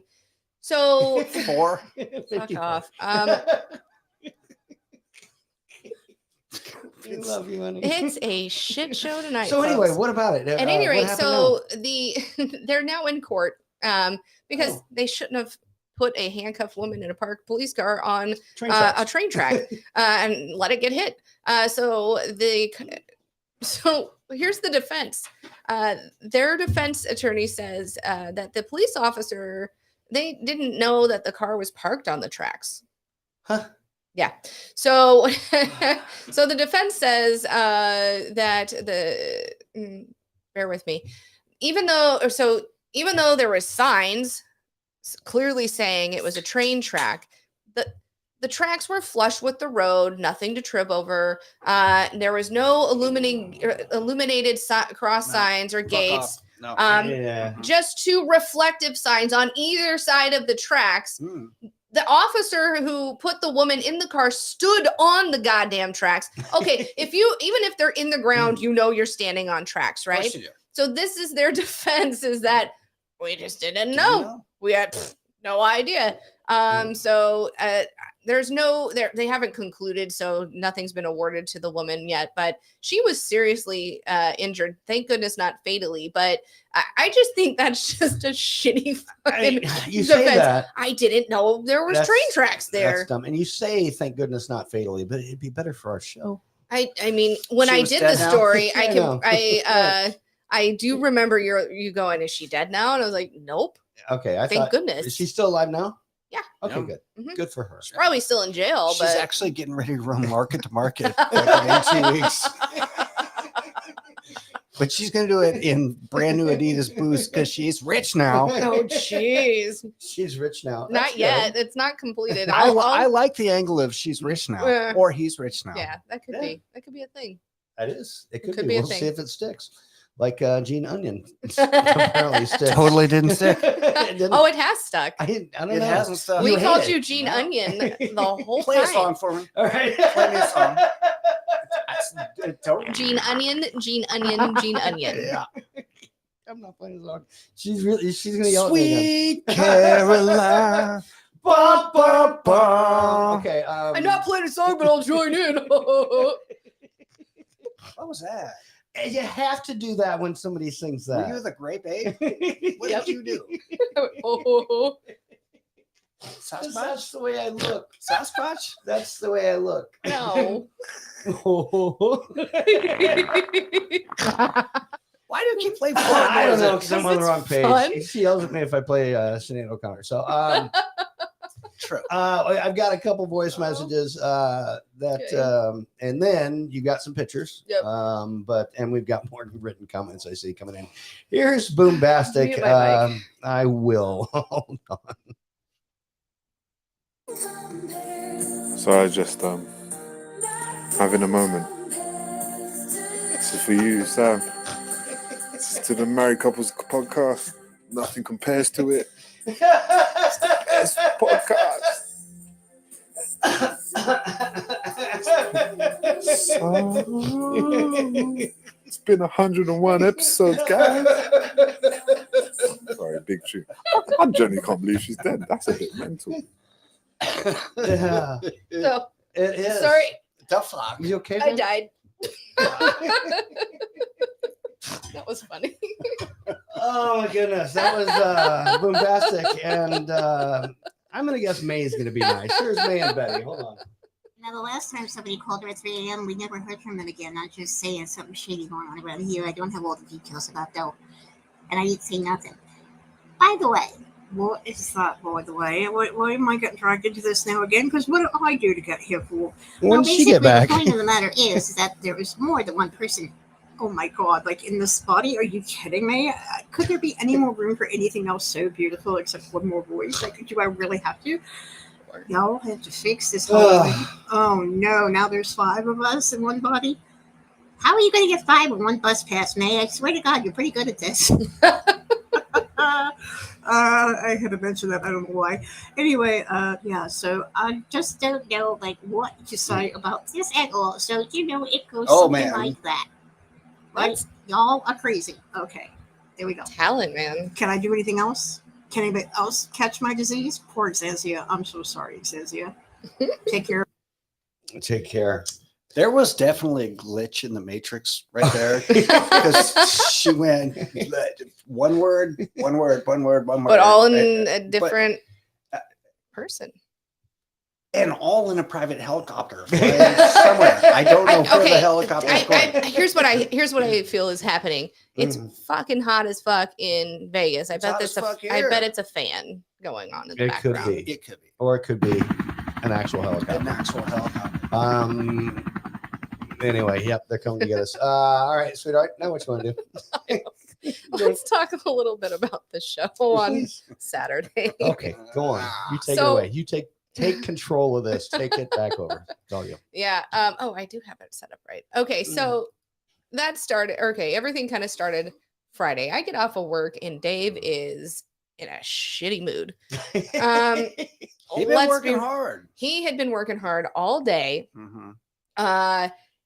So 4. fuck 54. off. We love you, honey. It's a shit show tonight. So anyway, folks. what about it? At any rate, so they're now in court because they shouldn't have put a handcuffed woman in a parked police car on a train track and let it get hit. So here's the defense. Their defense attorney says that the police officer, they didn't know that the car was parked on the tracks. Huh? Yeah. So so the defense says that bear with me. Even though there were signs clearly saying it was a train track, the tracks were flush with the road, nothing to trip over. There was no illuminated cross signs or gates. No. Yeah. Just two reflective signs on either side of the tracks. The officer who put the woman in the car stood on the goddamn tracks. Okay, even if they're in the ground, you know you're standing on tracks, right? course you do. So this is their defense: is that we just didn't know. We had no idea. So they haven't concluded, so nothing's been awarded to the woman yet, but she was seriously injured. Thank goodness not fatally, but I just think that's just a shitty fucking You say defense. that. I didn't know there was That's- train tracks there. That's dumb. And you say, thank goodness not fatally, but it'd be better for our show. I mean, when She I was did dead the now? story, I know. I do remember you going, is she dead now? And I was like, nope. Okay. I Thank thought, goodness. Is she still alive now? Yeah. Okay, Yeah. good. Mhm. Good for her. She's probably still in jail, She's but actually getting ready to run market to market like in 2 weeks. But she's going to do it in brand new Adidas boots because she's rich now. oh jeez, She's rich now. That's not good. yet. It's not completed. I like the angle of she's rich now Yeah. or he's rich now. Yeah, that could Yeah. be. That could be a thing. That is. It could, Could be. be a We'll see thing. if it sticks. Like Gene Onion. Apparently sticks. Totally didn't stick. It didn't. Oh, it has stuck. I don't It know. hasn't stuck. We You called hate you it. Gene No. Onion the whole Play time. a song for me. All right. Play me a song. Gene Onion, Gene Onion, Gene Onion. Yeah. I'm not playing the song. She's gonna yell at me again. Sweet Caroline. Bum, bum, bum. Okay. I'm not playing a song, but I'll join in. What was that? And you have to do that when somebody sings that. Were you the grape ape? What Yep. did you do? Oh. That's Sasquatch? the way I look. Sasquatch? That's the way I look. No. Why do you keep playing folk I don't know music? because I'm on the It's wrong page. fun. She yells at me if I play Sinead O'Connor. So True. I've got a couple voice messages that Okay. and then you got some pictures. Yep. And we've got more written comments I see coming in. Here's Boombastic. Mute my mic. I will. Hold on. So I just having a moment. This is for you, Sam. This is to the Married Couples podcast. Nothing compares to it. It's the best podcast. So, it's been 101 episodes, guys. Sorry, big tune. I genuinely can't believe she's dead. That's a bit mental. Yeah, So, it is. sorry, The fuck? You okay? I man? died. That was funny. Oh my goodness, that was Boombastic, and I'm gonna guess May's gonna be nice. Here's May and Betty. Hold on. Now, the last time somebody called her at 3 a.m., we never heard from them again. I'm just saying something shady going on around here. I don't have all the details about though, and I didn't say nothing. By the way, What is that, by the way? Why am I getting dragged into this now again? Because what did I do to get here for? When did she get back? The point of the matter is that there is more than one person. Oh my god, like in this body? Are you kidding me? Could there be any more room for anything else so beautiful except one more voice? Like, do I really have to? Y'all have to fix this whole thing. Oh no, now there's 5 of us in one body? How are you going to get 5 in one bus pass, May? I swear to God, you're pretty good at this. I had to mention that. I don't know why. Anyway, yeah, so I just don't know, like, what to say about this at all. So, you know, it goes Oh, something man. like that. What? Right? Y'all are crazy. Okay, there we go. Talent, man. Can I do anything else? Can anybody else catch my disease? Poor Xanzia. I'm so sorry, Xanzia. Take care. Take care. There was definitely a glitch in the matrix right there because she went one word, one word, one word, one word, But all in Uh, a different person. and all in a private helicopter flying somewhere. I don't know where the helicopter is going. Here's what I feel is happening. It's fucking hot as fuck in Vegas. I It's bet hot that's as fuck I here. bet it's a fan going on in the It could background. be. It could be Or it could be an actual helicopter. an actual helicopter. Anyway, yep, they're coming to get us. All right, sweetheart. Now what you want to do? Let's talk a little bit about the show on Saturday. Okay, go on. You take it So- away. You take control of this. Take it back over. It's all you. Yeah. Oh, I do have it set up right. Okay, so that started. Okay, everything kind of started Friday. I get off of work and Dave is in a shitty mood. He's been let's working be- hard. He had been working hard all day.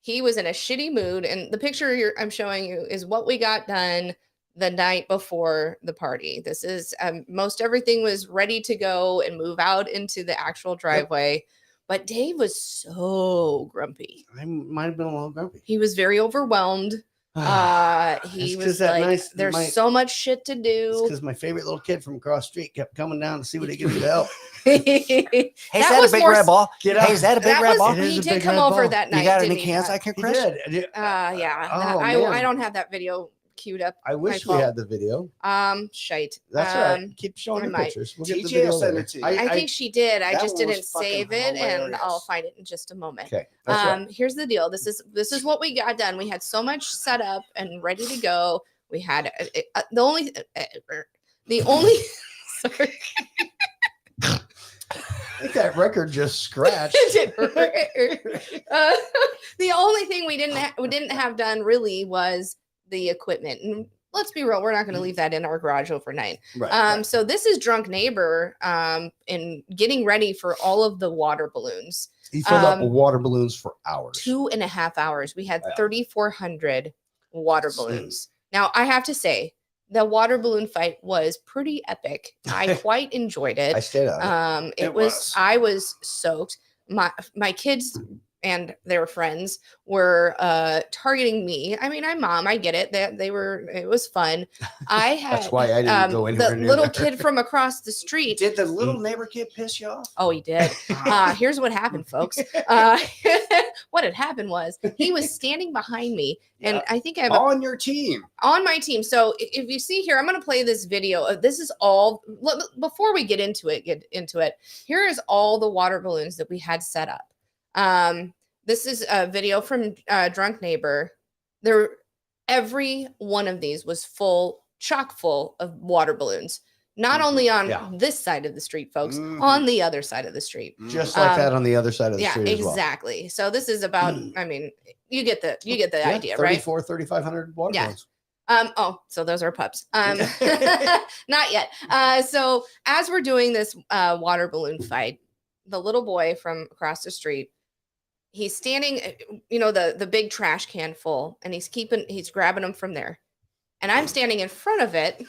He was in a shitty mood, and the picture I'm showing you is what we got done the night before the party. This is most everything was ready to go and move out into the actual driveway, but Dave was so grumpy. I might have been a little grumpy. He was very overwhelmed. He It's 'cause was that like, nice- "There's my- so much shit to do." Because my favorite little kid from across the street kept coming down to see what he could do to help. Hey, is That that a was big more red s- ball? Get Hey, out. is that a big That red was- ball? It is he a did big come red over ball. that night. You got didn't any he, cans Pat? I can He crush? did. Yeah. Oh, I man. don't have that video queued up. I wish we fault. had the video. Shite. That's all right. Keep showing I the might. pictures. We'll get the TJ video will send later. it to you. I think she did. I that just one was didn't fucking save it, and I'll hilarious. find it in just a moment. Okay. That's right. Here's the deal. This is what we got done. We had so much set up and ready to go. We had the only sorry. think that record just scratched. The only thing we didn't have done really was the equipment. And let's be real, we're not going to leave that in our garage overnight. Right, So this is Drunk Neighbor in getting ready for all of the water balloons. He filled up with water balloons for hours. 2.5 hours. We had 3,400 water balloons. Now, I have to say, the water balloon fight was pretty epic. I quite enjoyed it. I stayed on it was. I was soaked. My kids and their friends were targeting me. I mean, I'm mom. I get it. They were. It was fun. I had. That's why I didn't go anywhere the near little there. kid from across the street. Did the little neighbor kid piss you off? Oh, he did. Here's what happened, folks. What had happened was he was standing behind me, and I think I have on your team. On my team. So if you see here, I'm going to play this video. This is all before we get into it. Here is all the water balloons that we had set up. This is a video from Drunk Neighbor. Every one of these was chock full of water balloons. Not only on this side of the street, folks, on the other side of the street. Just like that on the other side of the street as well. Exactly. So this is about, I mean, you get the idea, right? 3,500 water balloons. So those are pups. Not yet. So as we're doing this water balloon fight, the little boy from across the street, he's standing, the big trash can full, and he's grabbing them from there. And I'm standing in front of it,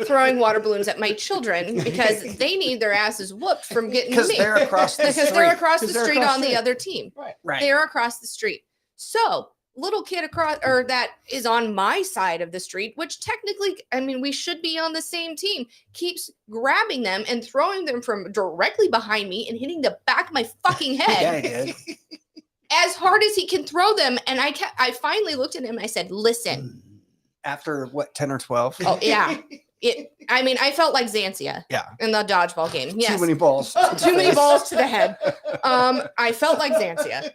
throwing water balloons at my children because they need their asses whooped from getting me. Because they're across the street. Because they're across the street on the other team. Right. They're across the street. So little kid that is on my side of the street, which technically, I mean, we should be on the same team, keeps grabbing them and throwing them from directly behind me and hitting the back of my fucking head. Yeah, he did. As hard as he can throw them. And I finally looked at him and I said, listen. After what, 10 or 12? Oh, yeah. I felt like Xantia in the dodgeball game. Yes. Too many balls. Too many balls to the head. I felt like Xantia.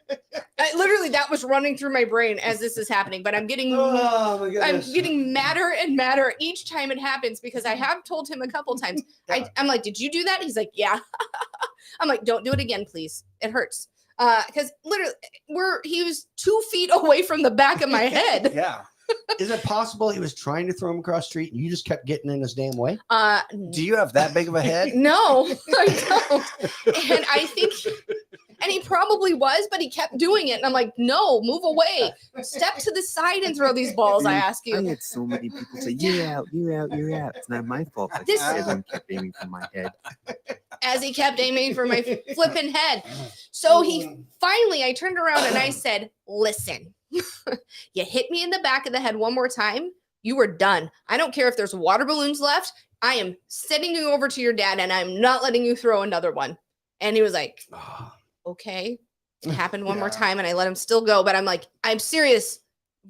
Literally, that was running through my brain as this is happening. But I'm getting madder and madder each time it happens because I have told him a couple times. I'm like, did you do that? He's like, yeah. I'm like, don't do it again, please. It hurts. Because literally, he was 2 feet away from the back of my head. Yeah. Is it possible he was trying to throw him across the street and you just kept getting in his damn way? Do you have that big of a head? No, I don't. And I think, and he probably was, but he kept doing it. And I'm like, no, move away. Step to the side and throw these balls, I ask you. I had so many people say, you're out, you're out, you're out. It's not my fault. Everyone kept aiming for my head. As he kept aiming for my flipping head. So I turned around and I said, listen. You hit me in the back of the head one more time, you are done. I don't care if there's water balloons left. I am sending you over to your dad and I'm not letting you throw another one. And he was like, okay. It happened one more time and I let him still go. But I'm like, I'm serious.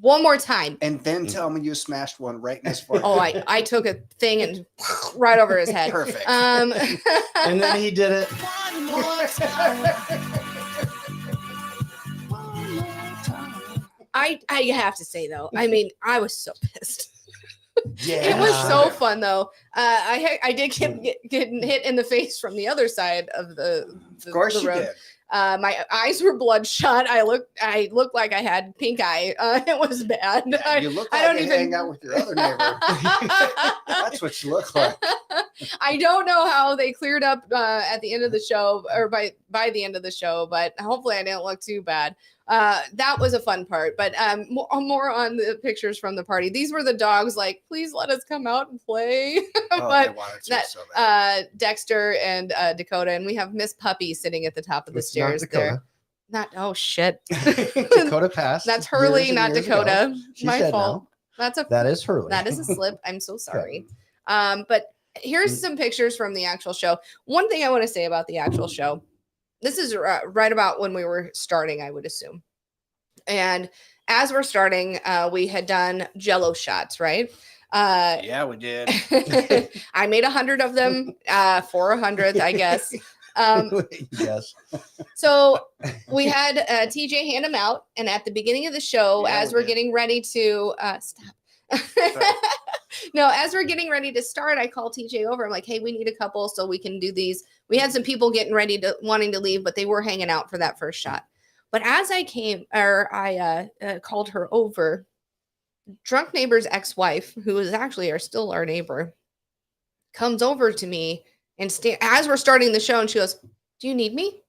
One more time. And then tell me you smashed one right in his forehead. Oh, I took a thing and right over his head. Perfect. And then he did it. One more time. I have to say though, I mean, I was so pissed. Yeah. It was so fun though. I did keep getting hit in the face from the other side of the Of course the you road. did. My eyes were bloodshot. I looked like I had pink eye. It was bad. You look like you hang out with your other neighbor. That's what you look like. I don't know how they cleared up at the end of the show or by the end of the show, but hopefully I didn't look too bad. That was a fun part, but more on the pictures from the party. These were the dogs like, please let us come out and play. But Dexter and Dakota, and we have Miss Puppy sitting at the top of the stairs there. Oh shit. Dakota passed. That's Hurley, years and not years Dakota. ago. She My said fault. no. That is Hurley. That is a slip. I'm so sorry. But here's some pictures from the actual show. One thing I want to say about the actual show. This is right about when we were starting, I would assume. And as we're starting, we had done Jell-O shots, right? Yeah, we did. I made 100 of them for 100th, I guess. Yes. So we had TJ hand them out. And at the beginning of the show, as we're getting ready to stop. No, as we're getting ready to start, I call TJ over. I'm like, hey, we need a couple so we can do these. We had some people getting ready to wanting to leave, but they were hanging out for that first shot. But as I called her over, drunk neighbor's ex-wife, who is actually still our neighbor, comes over to me and as we're starting the show, and she goes, "Do you need me?"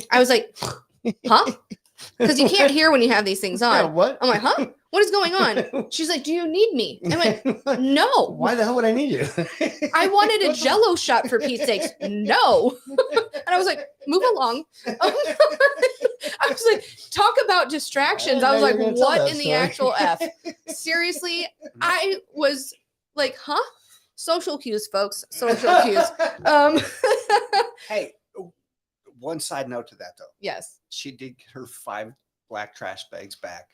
I was like, "Huh?" Because you can't hear when you have these things on. Yeah, what? I'm like, "Huh? What is going on?" She's like, "Do you need me?" I went, "No." Why the hell would I need you? I wanted a Jello shot for Pete's sakes. No. And I was like, "Move along." I was like, talk about distractions. I was like, what in the actual F? Seriously, I was like, huh? Social cues, folks. Social cues. Hey, one side note to that though. Yes. She did get her 5 black trash bags back.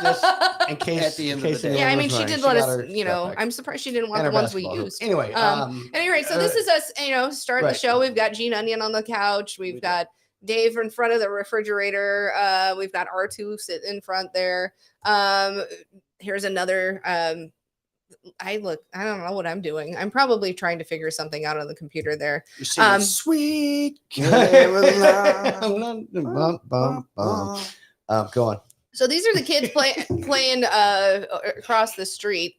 Just in case At the end of the day. Yeah, I mean, she did let got us, her you stuff know, back. I'm surprised she didn't want And the her ones we basketball hoop. used. Anyway, anyway, so this is us, you know, starting the right. show. We've got Gene Onion on the couch. We've got Dave in front of the refrigerator. We've got R2 sitting in front there. Here's another, I don't know what I'm doing. I'm probably trying to figure something out on the computer there. You're singing Sweet Caroline. Bum, bum, bum. Go on. So these are the kids playing across the street.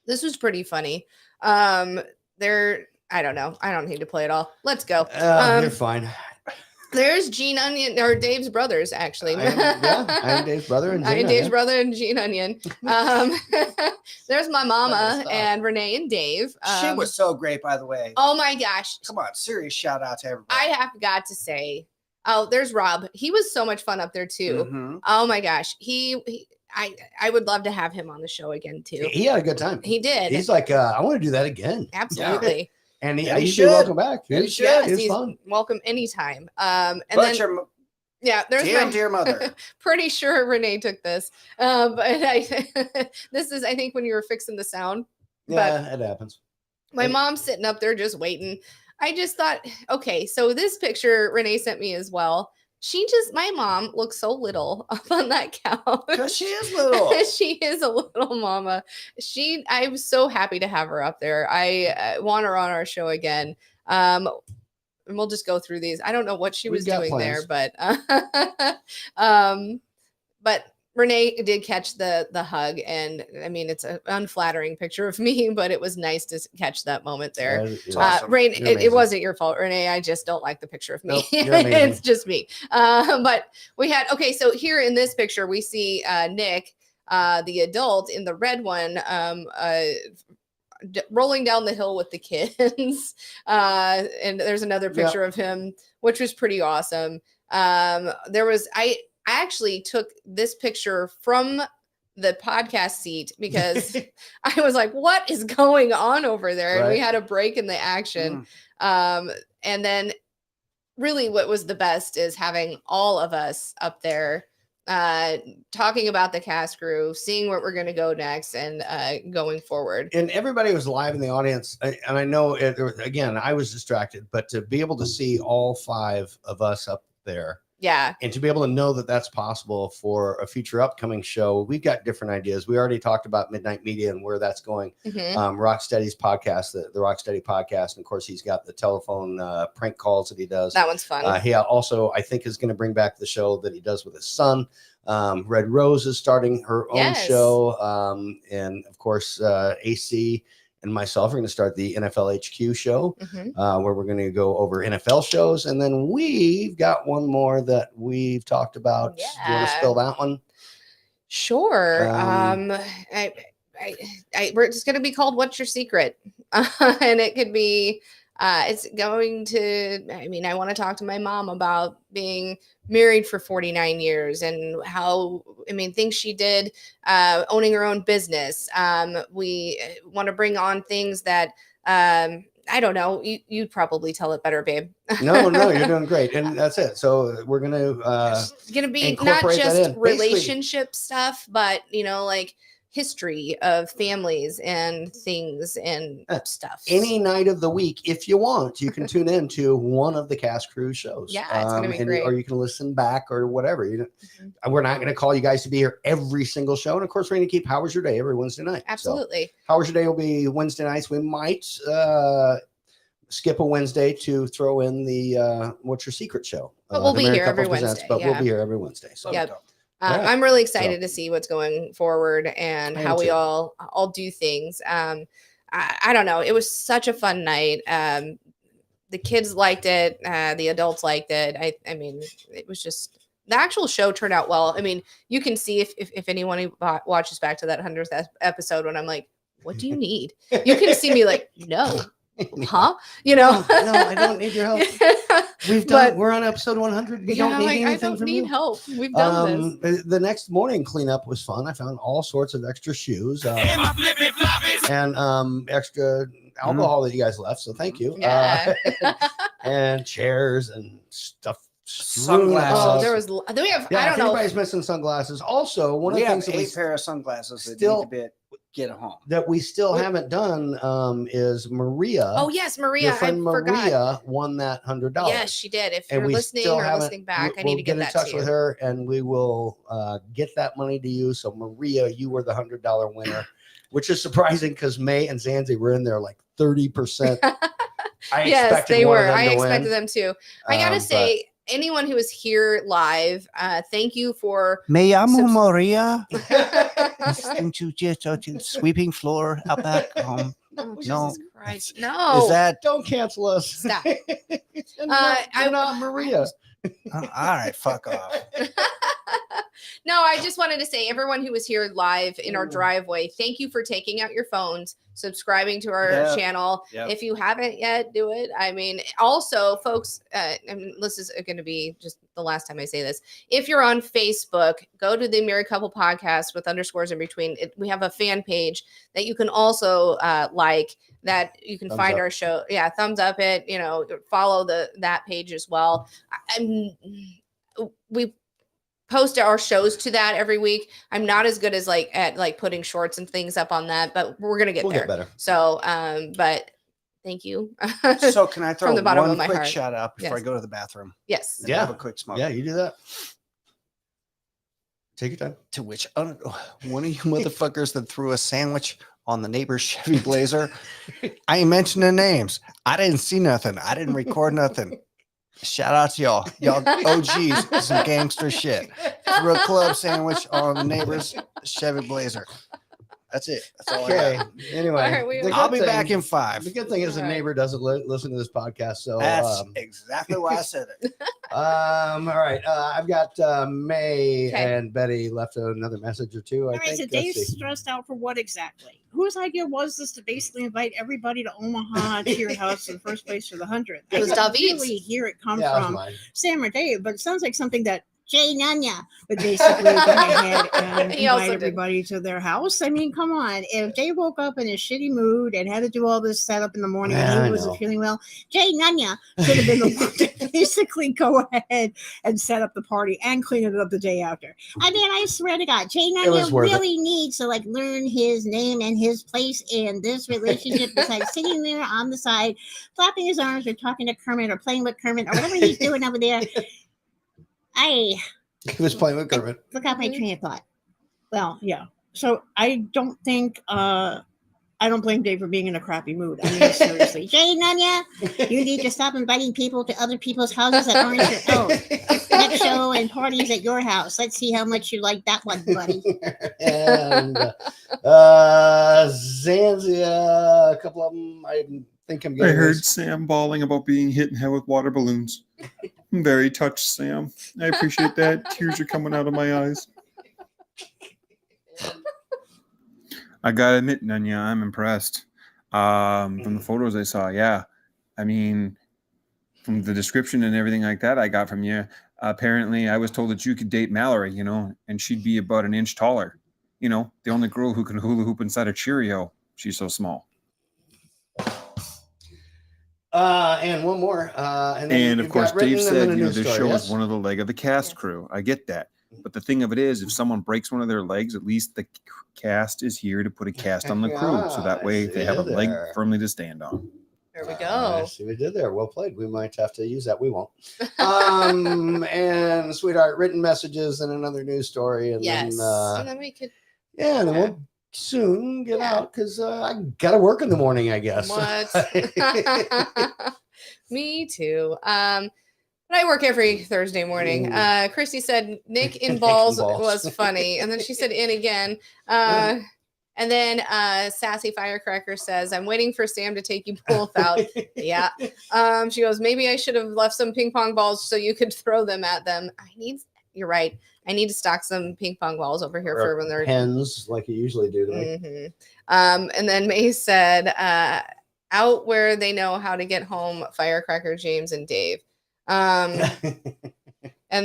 This was pretty funny. They're, I don't know. I don't need to play it all. Let's go. You're fine. There's Gene Onion, or Dave's brothers, actually. I am Dave's brother and Gene I am Dave's Onion. brother and Gene Onion. There's my mama and Renee and Dave. She was so great, by the way. Oh my gosh. Come on, serious shout out to everybody. I have got to say, oh, there's Rob. He was so much fun up there too. Mhm. Oh my gosh. I would love to have him on the show again too. He had a good time. He did. He's like, I want to do that again. Absolutely. And Yeah, he he's should. welcome back. Yeah, he should. Yes, It was he's fun. welcome anytime. And But then your yeah, there's dear, my dear mother. pretty sure Renee took this. But this is, I think, when you were fixing the sound. Yeah, it happens. My mom's sitting up there just waiting. I just thought, okay, so this picture Renee sent me as well. My mom looks so little up on that couch. Because she is little. She is a little mama. I'm so happy to have her up there. I want her on our show again. And we'll just go through these. I don't know what she We've was got doing plans. there, but Renee did catch the hug, and I mean, it's an unflattering picture of me, but it was nice to catch that moment there. It's awesome. Rain, You're it amazing. wasn't your fault, Renee. I just don't like the picture of me. Nope, you're amazing. It's just me. But we had, okay, so here in this picture, we see Nick, the adult in the red one, rolling down the hill with the kids. And there's another picture of him, which was pretty awesome. I actually took this picture from the podcast seat because I was like, what is going on over there? And we Right. had a break in the action. And then really what was the best is having all of us up there talking about the cast crew, seeing where we're going to go next, and going forward. And everybody was live in the audience. And I know, again, I was distracted, but to be able to see all 5 of us up there, Yeah. and to be able to know that that's possible for a future upcoming show, we've got different ideas. We already talked about Midnight Media and where that's going. Mhm. Rocksteady's podcast, the Rocksteady podcast. And of course, he's got the telephone prank calls that he does. That one's fun. He also, I think, is going to bring back the show that he does with his son. Red Rose is starting her own Yes. show. And of course, AC and myself are going to start the NFL HQ show, Mhm. where we're going to go over NFL shows. And then we've got one more that we've talked about. Do you want to Yeah. spill that one? Sure. It's going to be called "What's Your Secret," and it could be. It's going to. I mean, I want to talk to my mom about being married for 49 years and how. I mean, things she did, owning her own business. We want to bring on things that. I don't know. You'd probably tell it better, babe. No, you're doing great. And that's it. So we're going to It's gonna be not incorporate that just in. Basically- relationship stuff, but like history of families and things and stuff. Any night of the week, if you want, you can tune into one of the Cast Crew shows. Yeah, it's gonna be great. Or you can listen back or whatever. We're not going to call you guys to be here every single show, and of course, we're going to keep How's Your Day every Wednesday night. Absolutely. So, How's Your Day will be Wednesday nights. We might skip a Wednesday to throw in the What's Your Secret show. But we'll be Married here every Couple Presents, Wednesday. But Yeah. we'll be here every Wednesday. So. Yep. Yeah. I'm really excited to see what's going forward and I how am we too. all do things. I don't know. It was such a fun night. The kids liked it. The adults liked it. I mean, it was just the actual show turned out well. I mean, you can see if anyone who watches back to that 100th episode when I'm like, what do you need? You can see me like, no. Huh? You know, no, I don't need your help. We're on episode 100. We don't need anything I don't from need you. help. We've done this. The next morning cleanup was fun. I found all sorts of extra shoes and extra alcohol that you guys left. So thank you. Yeah. And chairs and stuff. Sunglasses. Oh, there was. We have. Yeah, I don't if know. anybody's missing sunglasses. Also, one of We the have things that 8 pair of sunglasses that still- need to get home. that we still haven't done is Maria. Oh yes, Maria. Your I friend forgot. Maria won that $100. Yes, she did. If And you're we listening still or haven't- listening back, I we'll need to get in that touch to with you. her, and we will get that money to you. So Maria, you were the $100 winner, which is surprising because May and Zanzi were in there like 30%. I Yes, expected they one were. of them I to expected win. them too. I gotta say, anyone who is here live, thank you for. Me llamo Maria. Listening to just sweeping floor out back home. Oh, Jesus No. Christ. No. Is that Don't cancel us. Stop. I'm not Maria. all right? Fuck off. No, I just wanted to say, everyone who was here live in our driveway, thank you for taking out your phones, subscribing to our Yeah. channel. Yep. If you haven't yet, do it. I mean, also, folks, and this is going to be just the last time I say this. If you're on Facebook, go to the Married Couple Podcast with underscores in between. We have a fan page that you can also like. That you can Thumbs find up. our show. Yeah, thumbs up it. You know, follow that page as well. We post our shows to that every week. I'm not as good as at putting shorts and things up on that, but we're gonna get We'll there. get better. So, but thank you. So can I throw From the bottom one of my quick heart. shout out before Yes. I go to the bathroom? Yes. And Yeah. have a quick smoke. Yeah, you do that. Take your time. To which one of you motherfuckers that threw a sandwich on the neighbor's Chevy Blazer. I ain't mentioning names. I didn't see nothing. I didn't record nothing. Shout out to y'all. Y'all OGs, some gangster shit. Threw a club sandwich on the neighbor's Chevy Blazer. That's it. That's all Okay. I got. Anyway, All right, the I'll good be back thing- in 5. The good thing is the All right. neighbor doesn't listen to this podcast. So That's exactly why I said it. all right. I've got May Okay. and Betty left another message or two. I All right, so think. Dave's Let's see. stressed out for what exactly? Whose idea was this to basically invite everybody to Omaha to your house in the first place for the 100th? It was I didn't David's. really hear it come Yeah, that was from mine. Sam or Dave, but it sounds like something that Jay Nanya would basically go ahead and He also invite did. everybody to their house. I mean, come on. If Jay woke up in a shitty mood and had to do all this setup in the morning Yeah, and I he wasn't know. feeling well, Jay Nanya should have been the one to basically go ahead and set up the party and clean it up the day after. I mean, I swear to God, Jay It was Nanya worth it. really needs to like learn his name and his place in this relationship besides sitting there on the side, flapping his arms or talking to Kermit or playing with Kermit or whatever he's doing over there. He was playing with Kermit. Look out my train of thought. Well, yeah. So I don't think I don't blame Dave for being in a crappy mood. I mean, seriously. Jay Nanya, you need to stop inviting people to other people's houses that aren't your own. Next show and parties at your house. Let's see how much you like that one, buddy. And Zanzia, a couple of them. I think I'm I getting. heard Sam bawling about being hit in the head with water balloons. I'm very touched, Sam. I appreciate that. Tears are coming out of my eyes. I gotta admit, Nanya, I'm impressed. From the photos I saw, yeah. I mean, from the description and everything like that I got from you, apparently I was told that you could date Mallory, you know, and she'd be about an inch taller. You know, the only girl who can hula hoop inside a Cheerio. She's so small. And one more. And, then And you've of course, got written Dave in the said, you know, news this story, show yes? is one of the leg of the cast crew. I get that. But the thing of it is, if someone breaks one of their legs, at least the cast is here to put a cast on the crew, so that way they have a leg firmly to stand on. There we I go. see what we did there. Well played. We might have to use that. We won't. And sweetheart, written messages and another news story, and Yes. then And then we could. yeah, and then we'll soon get out because I gotta work in the morning, I guess. What? Me too. But I work every Thursday morning. Christy said Nick in balls was funny, and then she said in again. And then Sassy Firecracker says, I'm waiting for Sam to take you both out. Yeah. She goes, maybe I should have left some ping pong balls so you could throw them at them. You're right. I need to stock some ping pong balls over here for when they're pens like you usually do to me. And then May said, out where they know how to get home, Firecracker, James, and Dave. And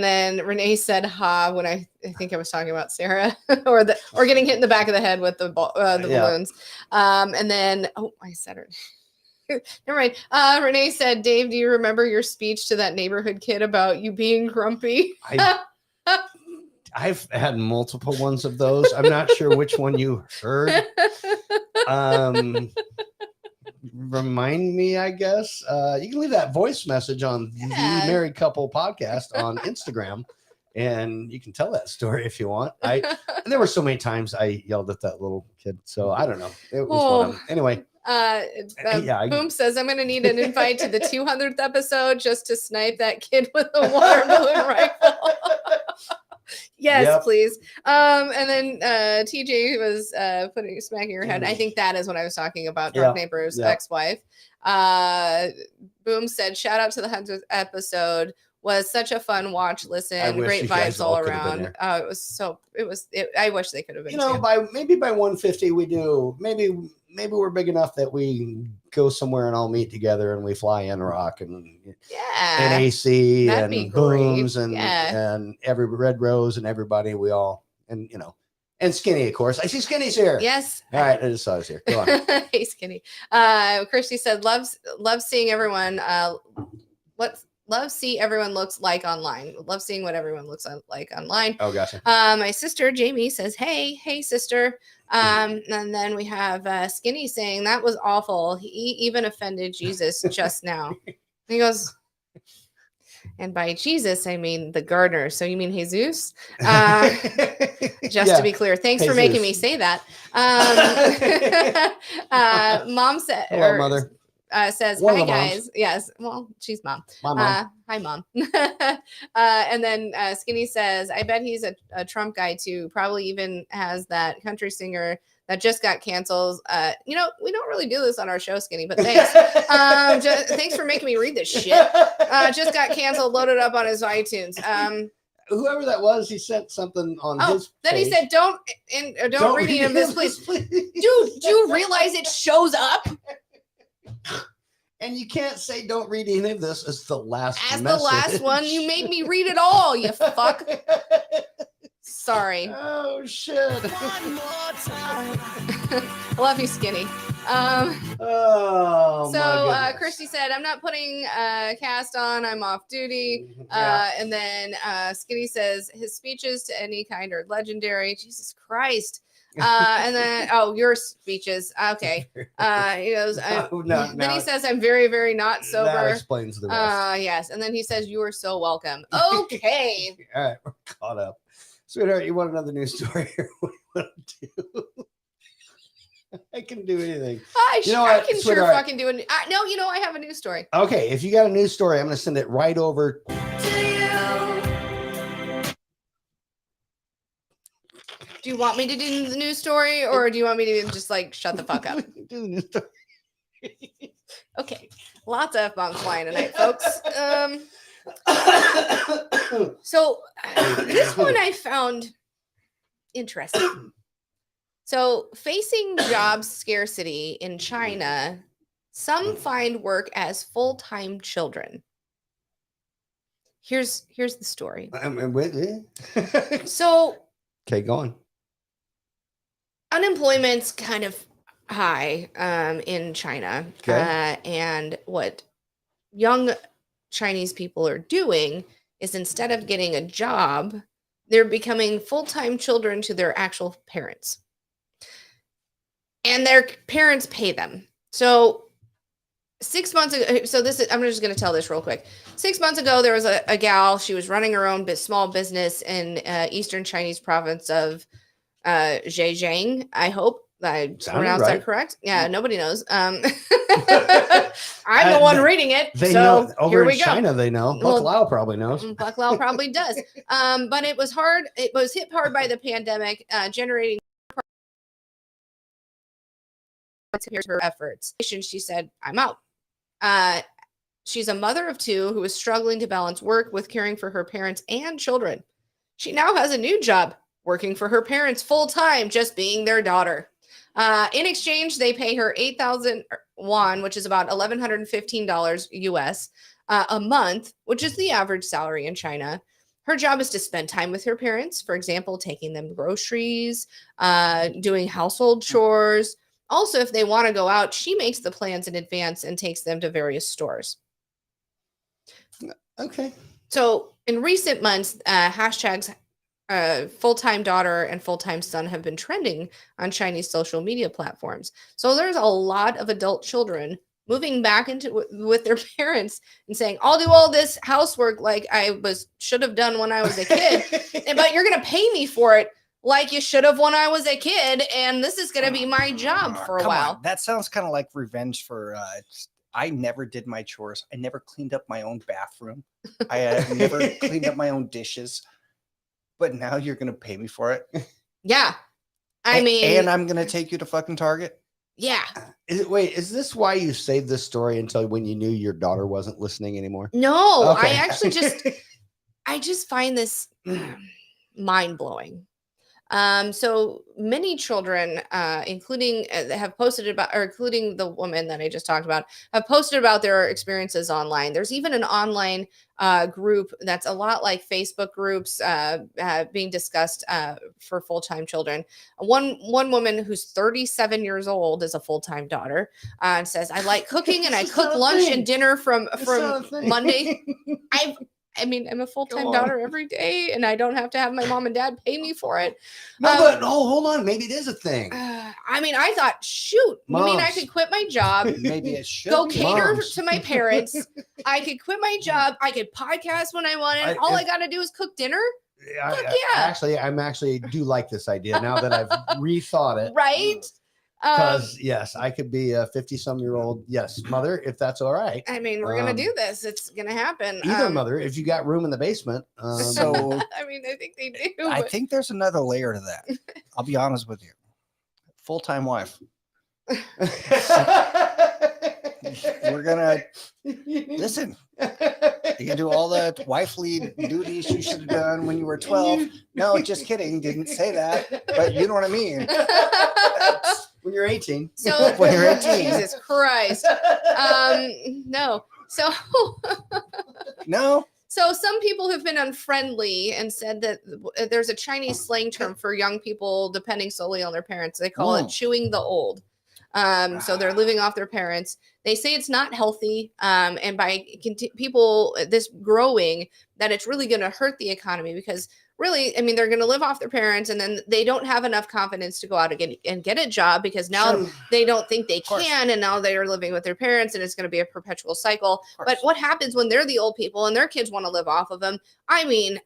then Renee said, "Ha!" When I think I was talking about Sarah, or getting hit in the back of the head with the balloons. And then I said her. Never mind. Renee said, "Dave, do you remember your speech to that neighborhood kid about you being grumpy?" I've had multiple ones of those. I'm not sure which one you heard. Remind me, I guess. You can leave that voice message on the Married Couple podcast on Instagram, and you can tell that story if you want. There were so many times I yelled at that little kid, so I don't know. It was one of them. Anyway. Boom says, I'm going to need an invite to the 200th episode just to snipe that kid with a water balloon rifle. Yes, please. And then TJ was smacking her head. I think that is what I was talking about. Dark Neighbor's ex-wife. Boom said, shout out to the 100th episode. Was such a fun watch, listen, great vibes all around. I wish they could have been. Maybe by 150 we do. Maybe we're big enough that we go somewhere and all meet together and we fly in rock and AC that'd and Booms and every Red Rose and everybody. We all and Skinny, of course. I see Skinny's here. Yes. All right, I just saw us here. Go on. Hey, Skinny. Christy said, loves seeing everyone. Love see everyone looks like online. Love seeing what everyone looks like online. Oh, gotcha. My sister Jamie says, hey sister. And then we have Skinny saying that was awful. He even offended Jesus just now. And he goes, and by Jesus, I mean the gardener. So you mean Jesus? Just to be clear, thanks for making me say that. Mom said, hello, mother. Says, hi guys. Yes. Well, she's mom. Hi, mom. And then Skinny says, I bet he's a Trump guy too. Probably even has that country singer that just got canceled. We don't really do this on our show, Skinny, but thanks. Thanks for making me read this shit. Just got canceled, loaded up on his iTunes. Whoever that was, he sent something on his then page. He said, don't read any of this, please. Dude, do you realize it shows up? And you can't say don't read any of this as the last As message. the last one, you made me read it all, you fuck. Sorry. Oh, shit. One more time. I love you, Skinny. So Christy said, I'm not putting cast on. I'm off duty. And then Skinny says, his speeches to any kind are legendary. Jesus Christ. And then, your speeches. Okay. He goes, then he says, I'm very, very not sober. That explains the rest. Yes. And then he says, you are so welcome. Okay. All right, we're caught up. Sweetheart, you want another news story? What do you want to do? I can do anything. I can sure sweetheart? fucking do it. No, I have a news story. Okay, if you got a news story, I'm going to send it right over to you. Do you want me to do the news story, or do you want me to just shut the fuck up? Do the news story. Okay, lots of F-bombs flying tonight, folks. So this one I found interesting. So, facing job scarcity in China, some find work as full-time children. Here's the story. So, okay, go on. Unemployment's kind of high in China. Okay. And what young Chinese people are doing is instead of getting a job, they're becoming full-time children to their actual parents. And their parents pay them. So 6 months ago, I'm just going to tell this real quick. 6 months ago, there was a gal. She was running her own small business in eastern Chinese province of Zhejiang. I hope I pronounced that correct. Yeah, nobody knows. I'm the one reading it. They so know over here in we go. China. They know. Buck Lau probably knows. Buck Lau probably does. But it was hard. It was hit hard by the pandemic, generating her efforts. She said, "I'm out." She's a mother of two who is struggling to balance work with caring for her parents and children. She now has a new job, working for her parents full time, just being their daughter. In exchange, they pay her 8,000 won, which is about $1,115 US a month, which is the average salary in China. Her job is to spend time with her parents, for example, taking them groceries, doing household chores. Also, if they want to go out, she makes the plans in advance and takes them to various stores. Okay. So in recent months, hashtags full-time daughter and full-time son have been trending on Chinese social media platforms. So there's a lot of adult children moving back into with their parents and saying, "I'll do all this housework like I should have done when I was a kid, but you're going to pay me for it like you should have when I was a kid, and this is going to be my job for a Come while." on. That sounds kind of like revenge for I never did my chores. I never cleaned up my own bathroom. I never cleaned up my own dishes. But now you're going to pay me for it. Yeah. I mean, and I'm going to take you to fucking Target. Yeah. Wait, is this why you saved this story until when you knew your daughter wasn't listening anymore? No, Okay. I actually I just find this mind-blowing. So many children, including have posted about, or including the woman that I just talked about, have posted about their experiences online. There's even an online group that's a lot like Facebook groups being discussed for full-time children. One woman who's 37 years old is a full-time daughter and says, "I like cooking and I cook lunch and dinner from Monday." I'm a full-time daughter every day, and I don't have to have my mom and dad pay me for it. No, but hold on. Maybe it is a thing. I thought, shoot, you mean I Moms. could quit my job, Maybe it should go be. cater Moms. to my parents. I could quit my job. I could podcast when I wanted. All I got to do is cook dinner. Fuck yeah. I'm actually do like this idea now that I've rethought it. Right? Because yes, I could be a 50-some-year-old mother if that's all right. I mean, we're gonna do this. It's gonna happen. Either mother, if you got room in the basement. So I mean, I think they do. I but- think there's another layer to that. I'll be honest with you. Full-time wife. We're gonna listen. You can do all the wifely duties you should have done when you were 12. No, just kidding. Didn't say that. But you know what I mean. When you're 18. So When you're 18. Jesus Christ. No. So No. So some people have been unfriendly and said that there's a Chinese slang term for young people depending solely on their parents. They call it chewing the old. So they're living off their parents. They say it's not healthy. And by people this growing, that it's really going to hurt the economy because really, I mean, they're going to live off their parents and then they don't have enough confidence to go out and get a job because now they don't think they can. And now they're living with their parents and it's going to be a perpetual cycle. But what happens when they're the old people and their kids want to live off of them? I mean,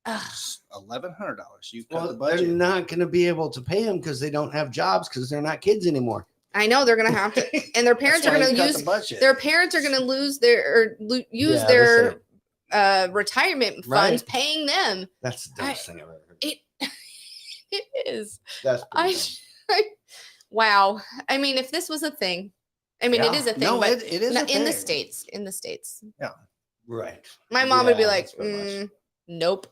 $1,100. You Well, they're not going to be able to pay them because they don't have jobs because they're not kids anymore. I know they're going to have to, and their parents are going to use their parents are going to lose their use their retirement funds paying them. That's the dumbest thing I've ever heard. It is. That's wow. I mean, if this was a thing, I mean, it is a thing. No, but it is a in the thing. States. In the States, Yeah. Right. my mom would be Yeah, like, that's pretty much. "Nope,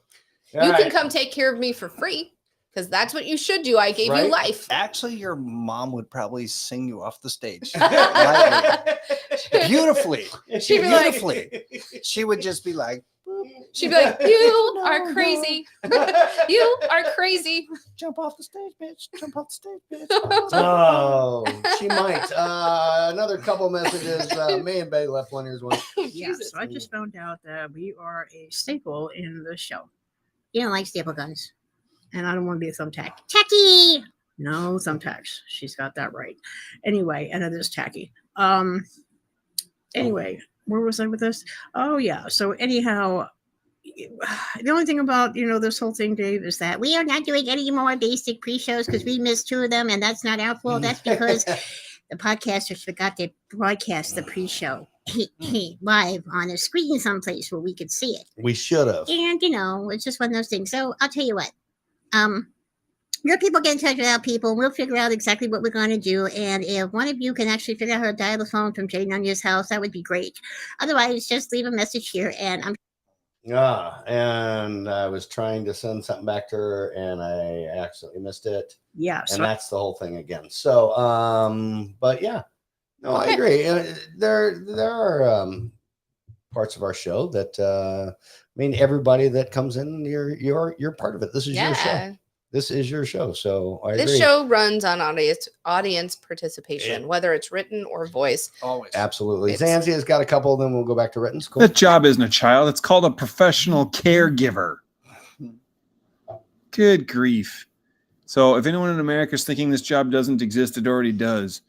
All you can right. come take care of me for free because that's what you should do. I gave you life." Actually, your mom would probably sing you off the stage. Lightly. Beautifully. She'd be like- Beautifully. She would just be like, She'd be like, "You are crazy. You are crazy. Jump off the stage, bitch. Jump off the stage, bitch." Oh, she might. Another couple messages. May and Betty left one. Here's one. Yeah, so I just found out that we are a staple in the show. You don't like staple guns. And I don't want to be a thumbtack. Tacky. No thumbtacks. She's got that right. Anyway, and it is tacky. Anyway, where was I with this? Oh yeah. So anyhow, the only thing about this whole thing, Dave, is that We are not doing any more basic pre-shows because we missed 2 of them, and that's not our fault. That's because the podcasters forgot to broadcast the pre-show live on a screen someplace where we could see it. We should have. And it's just one of those things. So I'll tell you what. Your people get in touch with our people, and we'll figure out exactly what we're going to do. And if one of you can actually figure out how to dial the phone from Jay Nunez's house, that would be great. Otherwise, just leave a message here, and I'm. And I was trying to send something back to her, and I accidentally missed it. Yeah. And that's the whole thing again. So, but yeah, no, I agree. There are parts of our show that everybody that comes in, you're part of it. This is your show. This is your show. So I agree. This show runs on audience participation, whether it's written or voice. Always. Absolutely. Zanzi has got a couple, then we'll go back to written. Cool. That job isn't a child. It's called a professional caregiver. Good grief. So if anyone in America is thinking this job doesn't exist, it already does.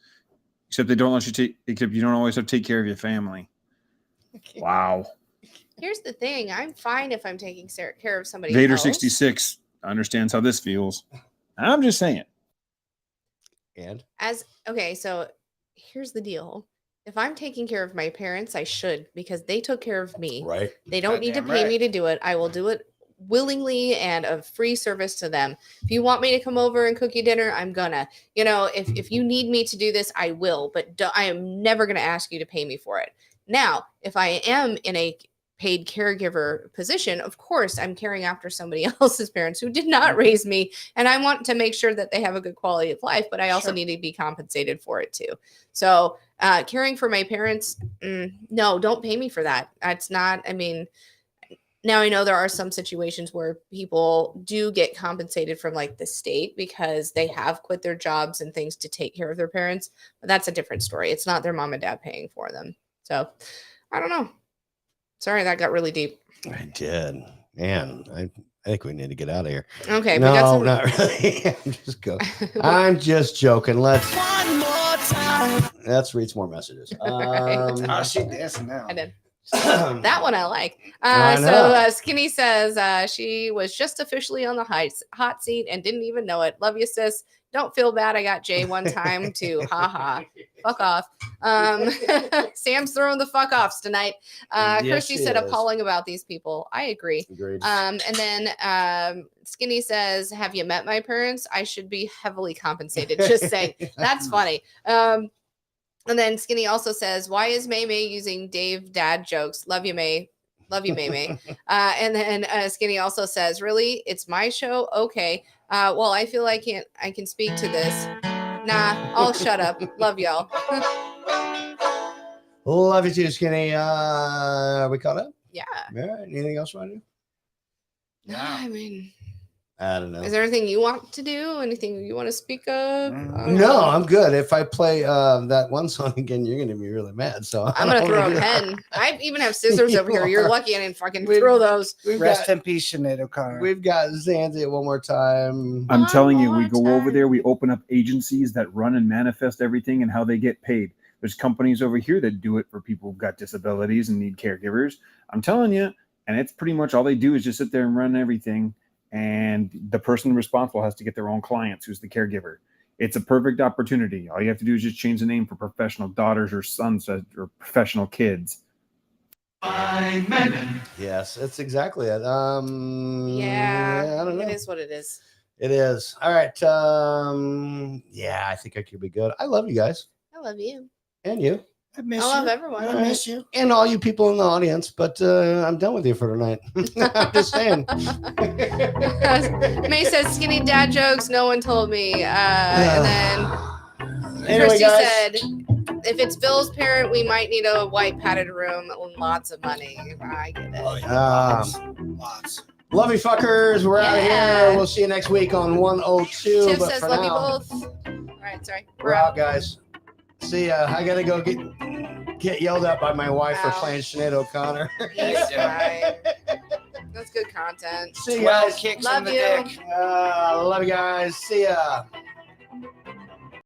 Except they don't let you except you don't always have to take care of your family. Wow. Here's the thing. I'm fine if I'm taking care of somebody Vader else. 66 understands how this feels. I'm just saying. And so here's the deal. If I'm taking care of my parents, I should, because they took care of me. Right. They don't need to pay me to do it. I will do it willingly and a free service to them. If you want me to come over and cook you dinner, I'm gonna. If you need me to do this, I will. But I am never gonna ask you to pay me for it. Now, if I am in a paid caregiver position, of course I'm caring after somebody else's parents who did not raise me, and I want to make sure that they have a good quality of life, but I also need to be compensated for it too. So caring for my parents, no, don't pay me for that. That's not, now I know there are some situations where people do get compensated from like the state because they have quit their jobs and things to take care of their parents, but that's a different story. It's not their mom and dad paying for them. So I don't know. Sorry, that got really deep. I did. Man, I think we need to get out of here. Okay. No, not really. I'm just joking. Let's read some more messages. She's dancing now. I did. That one I like. I So Skinny says she was just officially on the hot seat and didn't even know it. Love you, sis. Don't feel bad. I got Jay one time too. Haha. Fuck off. Sam's throwing the fuck offs tonight. Yes, Kirsty she said is. appalling about these people. I agree. Agreed. And then Skinny says, have you met my parents? I should be heavily compensated. Just saying. That's funny. And then Skinny also says, why is May May using Dave dad jokes? Love you, May. Love you, May May. And then Skinny also says, really? It's my show? Okay. Well, I feel I can speak to this. Nah, I'll shut up. Love y'all. Love you too, Skinny. Are we caught up? Yeah. All right. Anything else you want to do? No, I don't know. is there anything you want to do? Anything you want to speak of? No, I'm good. If I play that one song again, you're going to be really mad. So I'm going to throw a pen. I even have scissors over here. You're lucky I didn't fucking throw those. Rest in peace, Sinead O'Connor. We've got Zanzi one more time. I'm telling you, we go over there, we open up agencies that run and manifest everything and how they get paid. There's companies over here that do it for people who've got disabilities and need caregivers. I'm telling you, and it's pretty much all they do is just sit there and run everything. And the person responsible has to get their own clients, who's the caregiver. It's a perfect opportunity. All you have to do is just change the name for professional daughters or sons or professional kids. Yes, it's exactly it. Yeah, I don't know. it is what it is. It is. All right. Yeah, I think I could be good. I love you guys. I love you. And you. I miss I you. love everyone. I miss you. And all you people in the audience, but I'm done with you for tonight. I'm just saying. May says skinny dad jokes. No one told me. And then Anyway, Christy guys. said, if it's Bill's parent, we might need a white padded room and lots of money. I get it. Lots. Love you fuckers. We're out of Yeah. here. We'll see you next week on 102. Tiff but says, for love you now, both. All right, sorry. we're out, guys. See ya. I gotta go get yelled at by my wife for Ow. playing Sinead O'Connor. He's right. That's good content. See you guys. Kicks Love in the you. dick. Love you guys. See ya.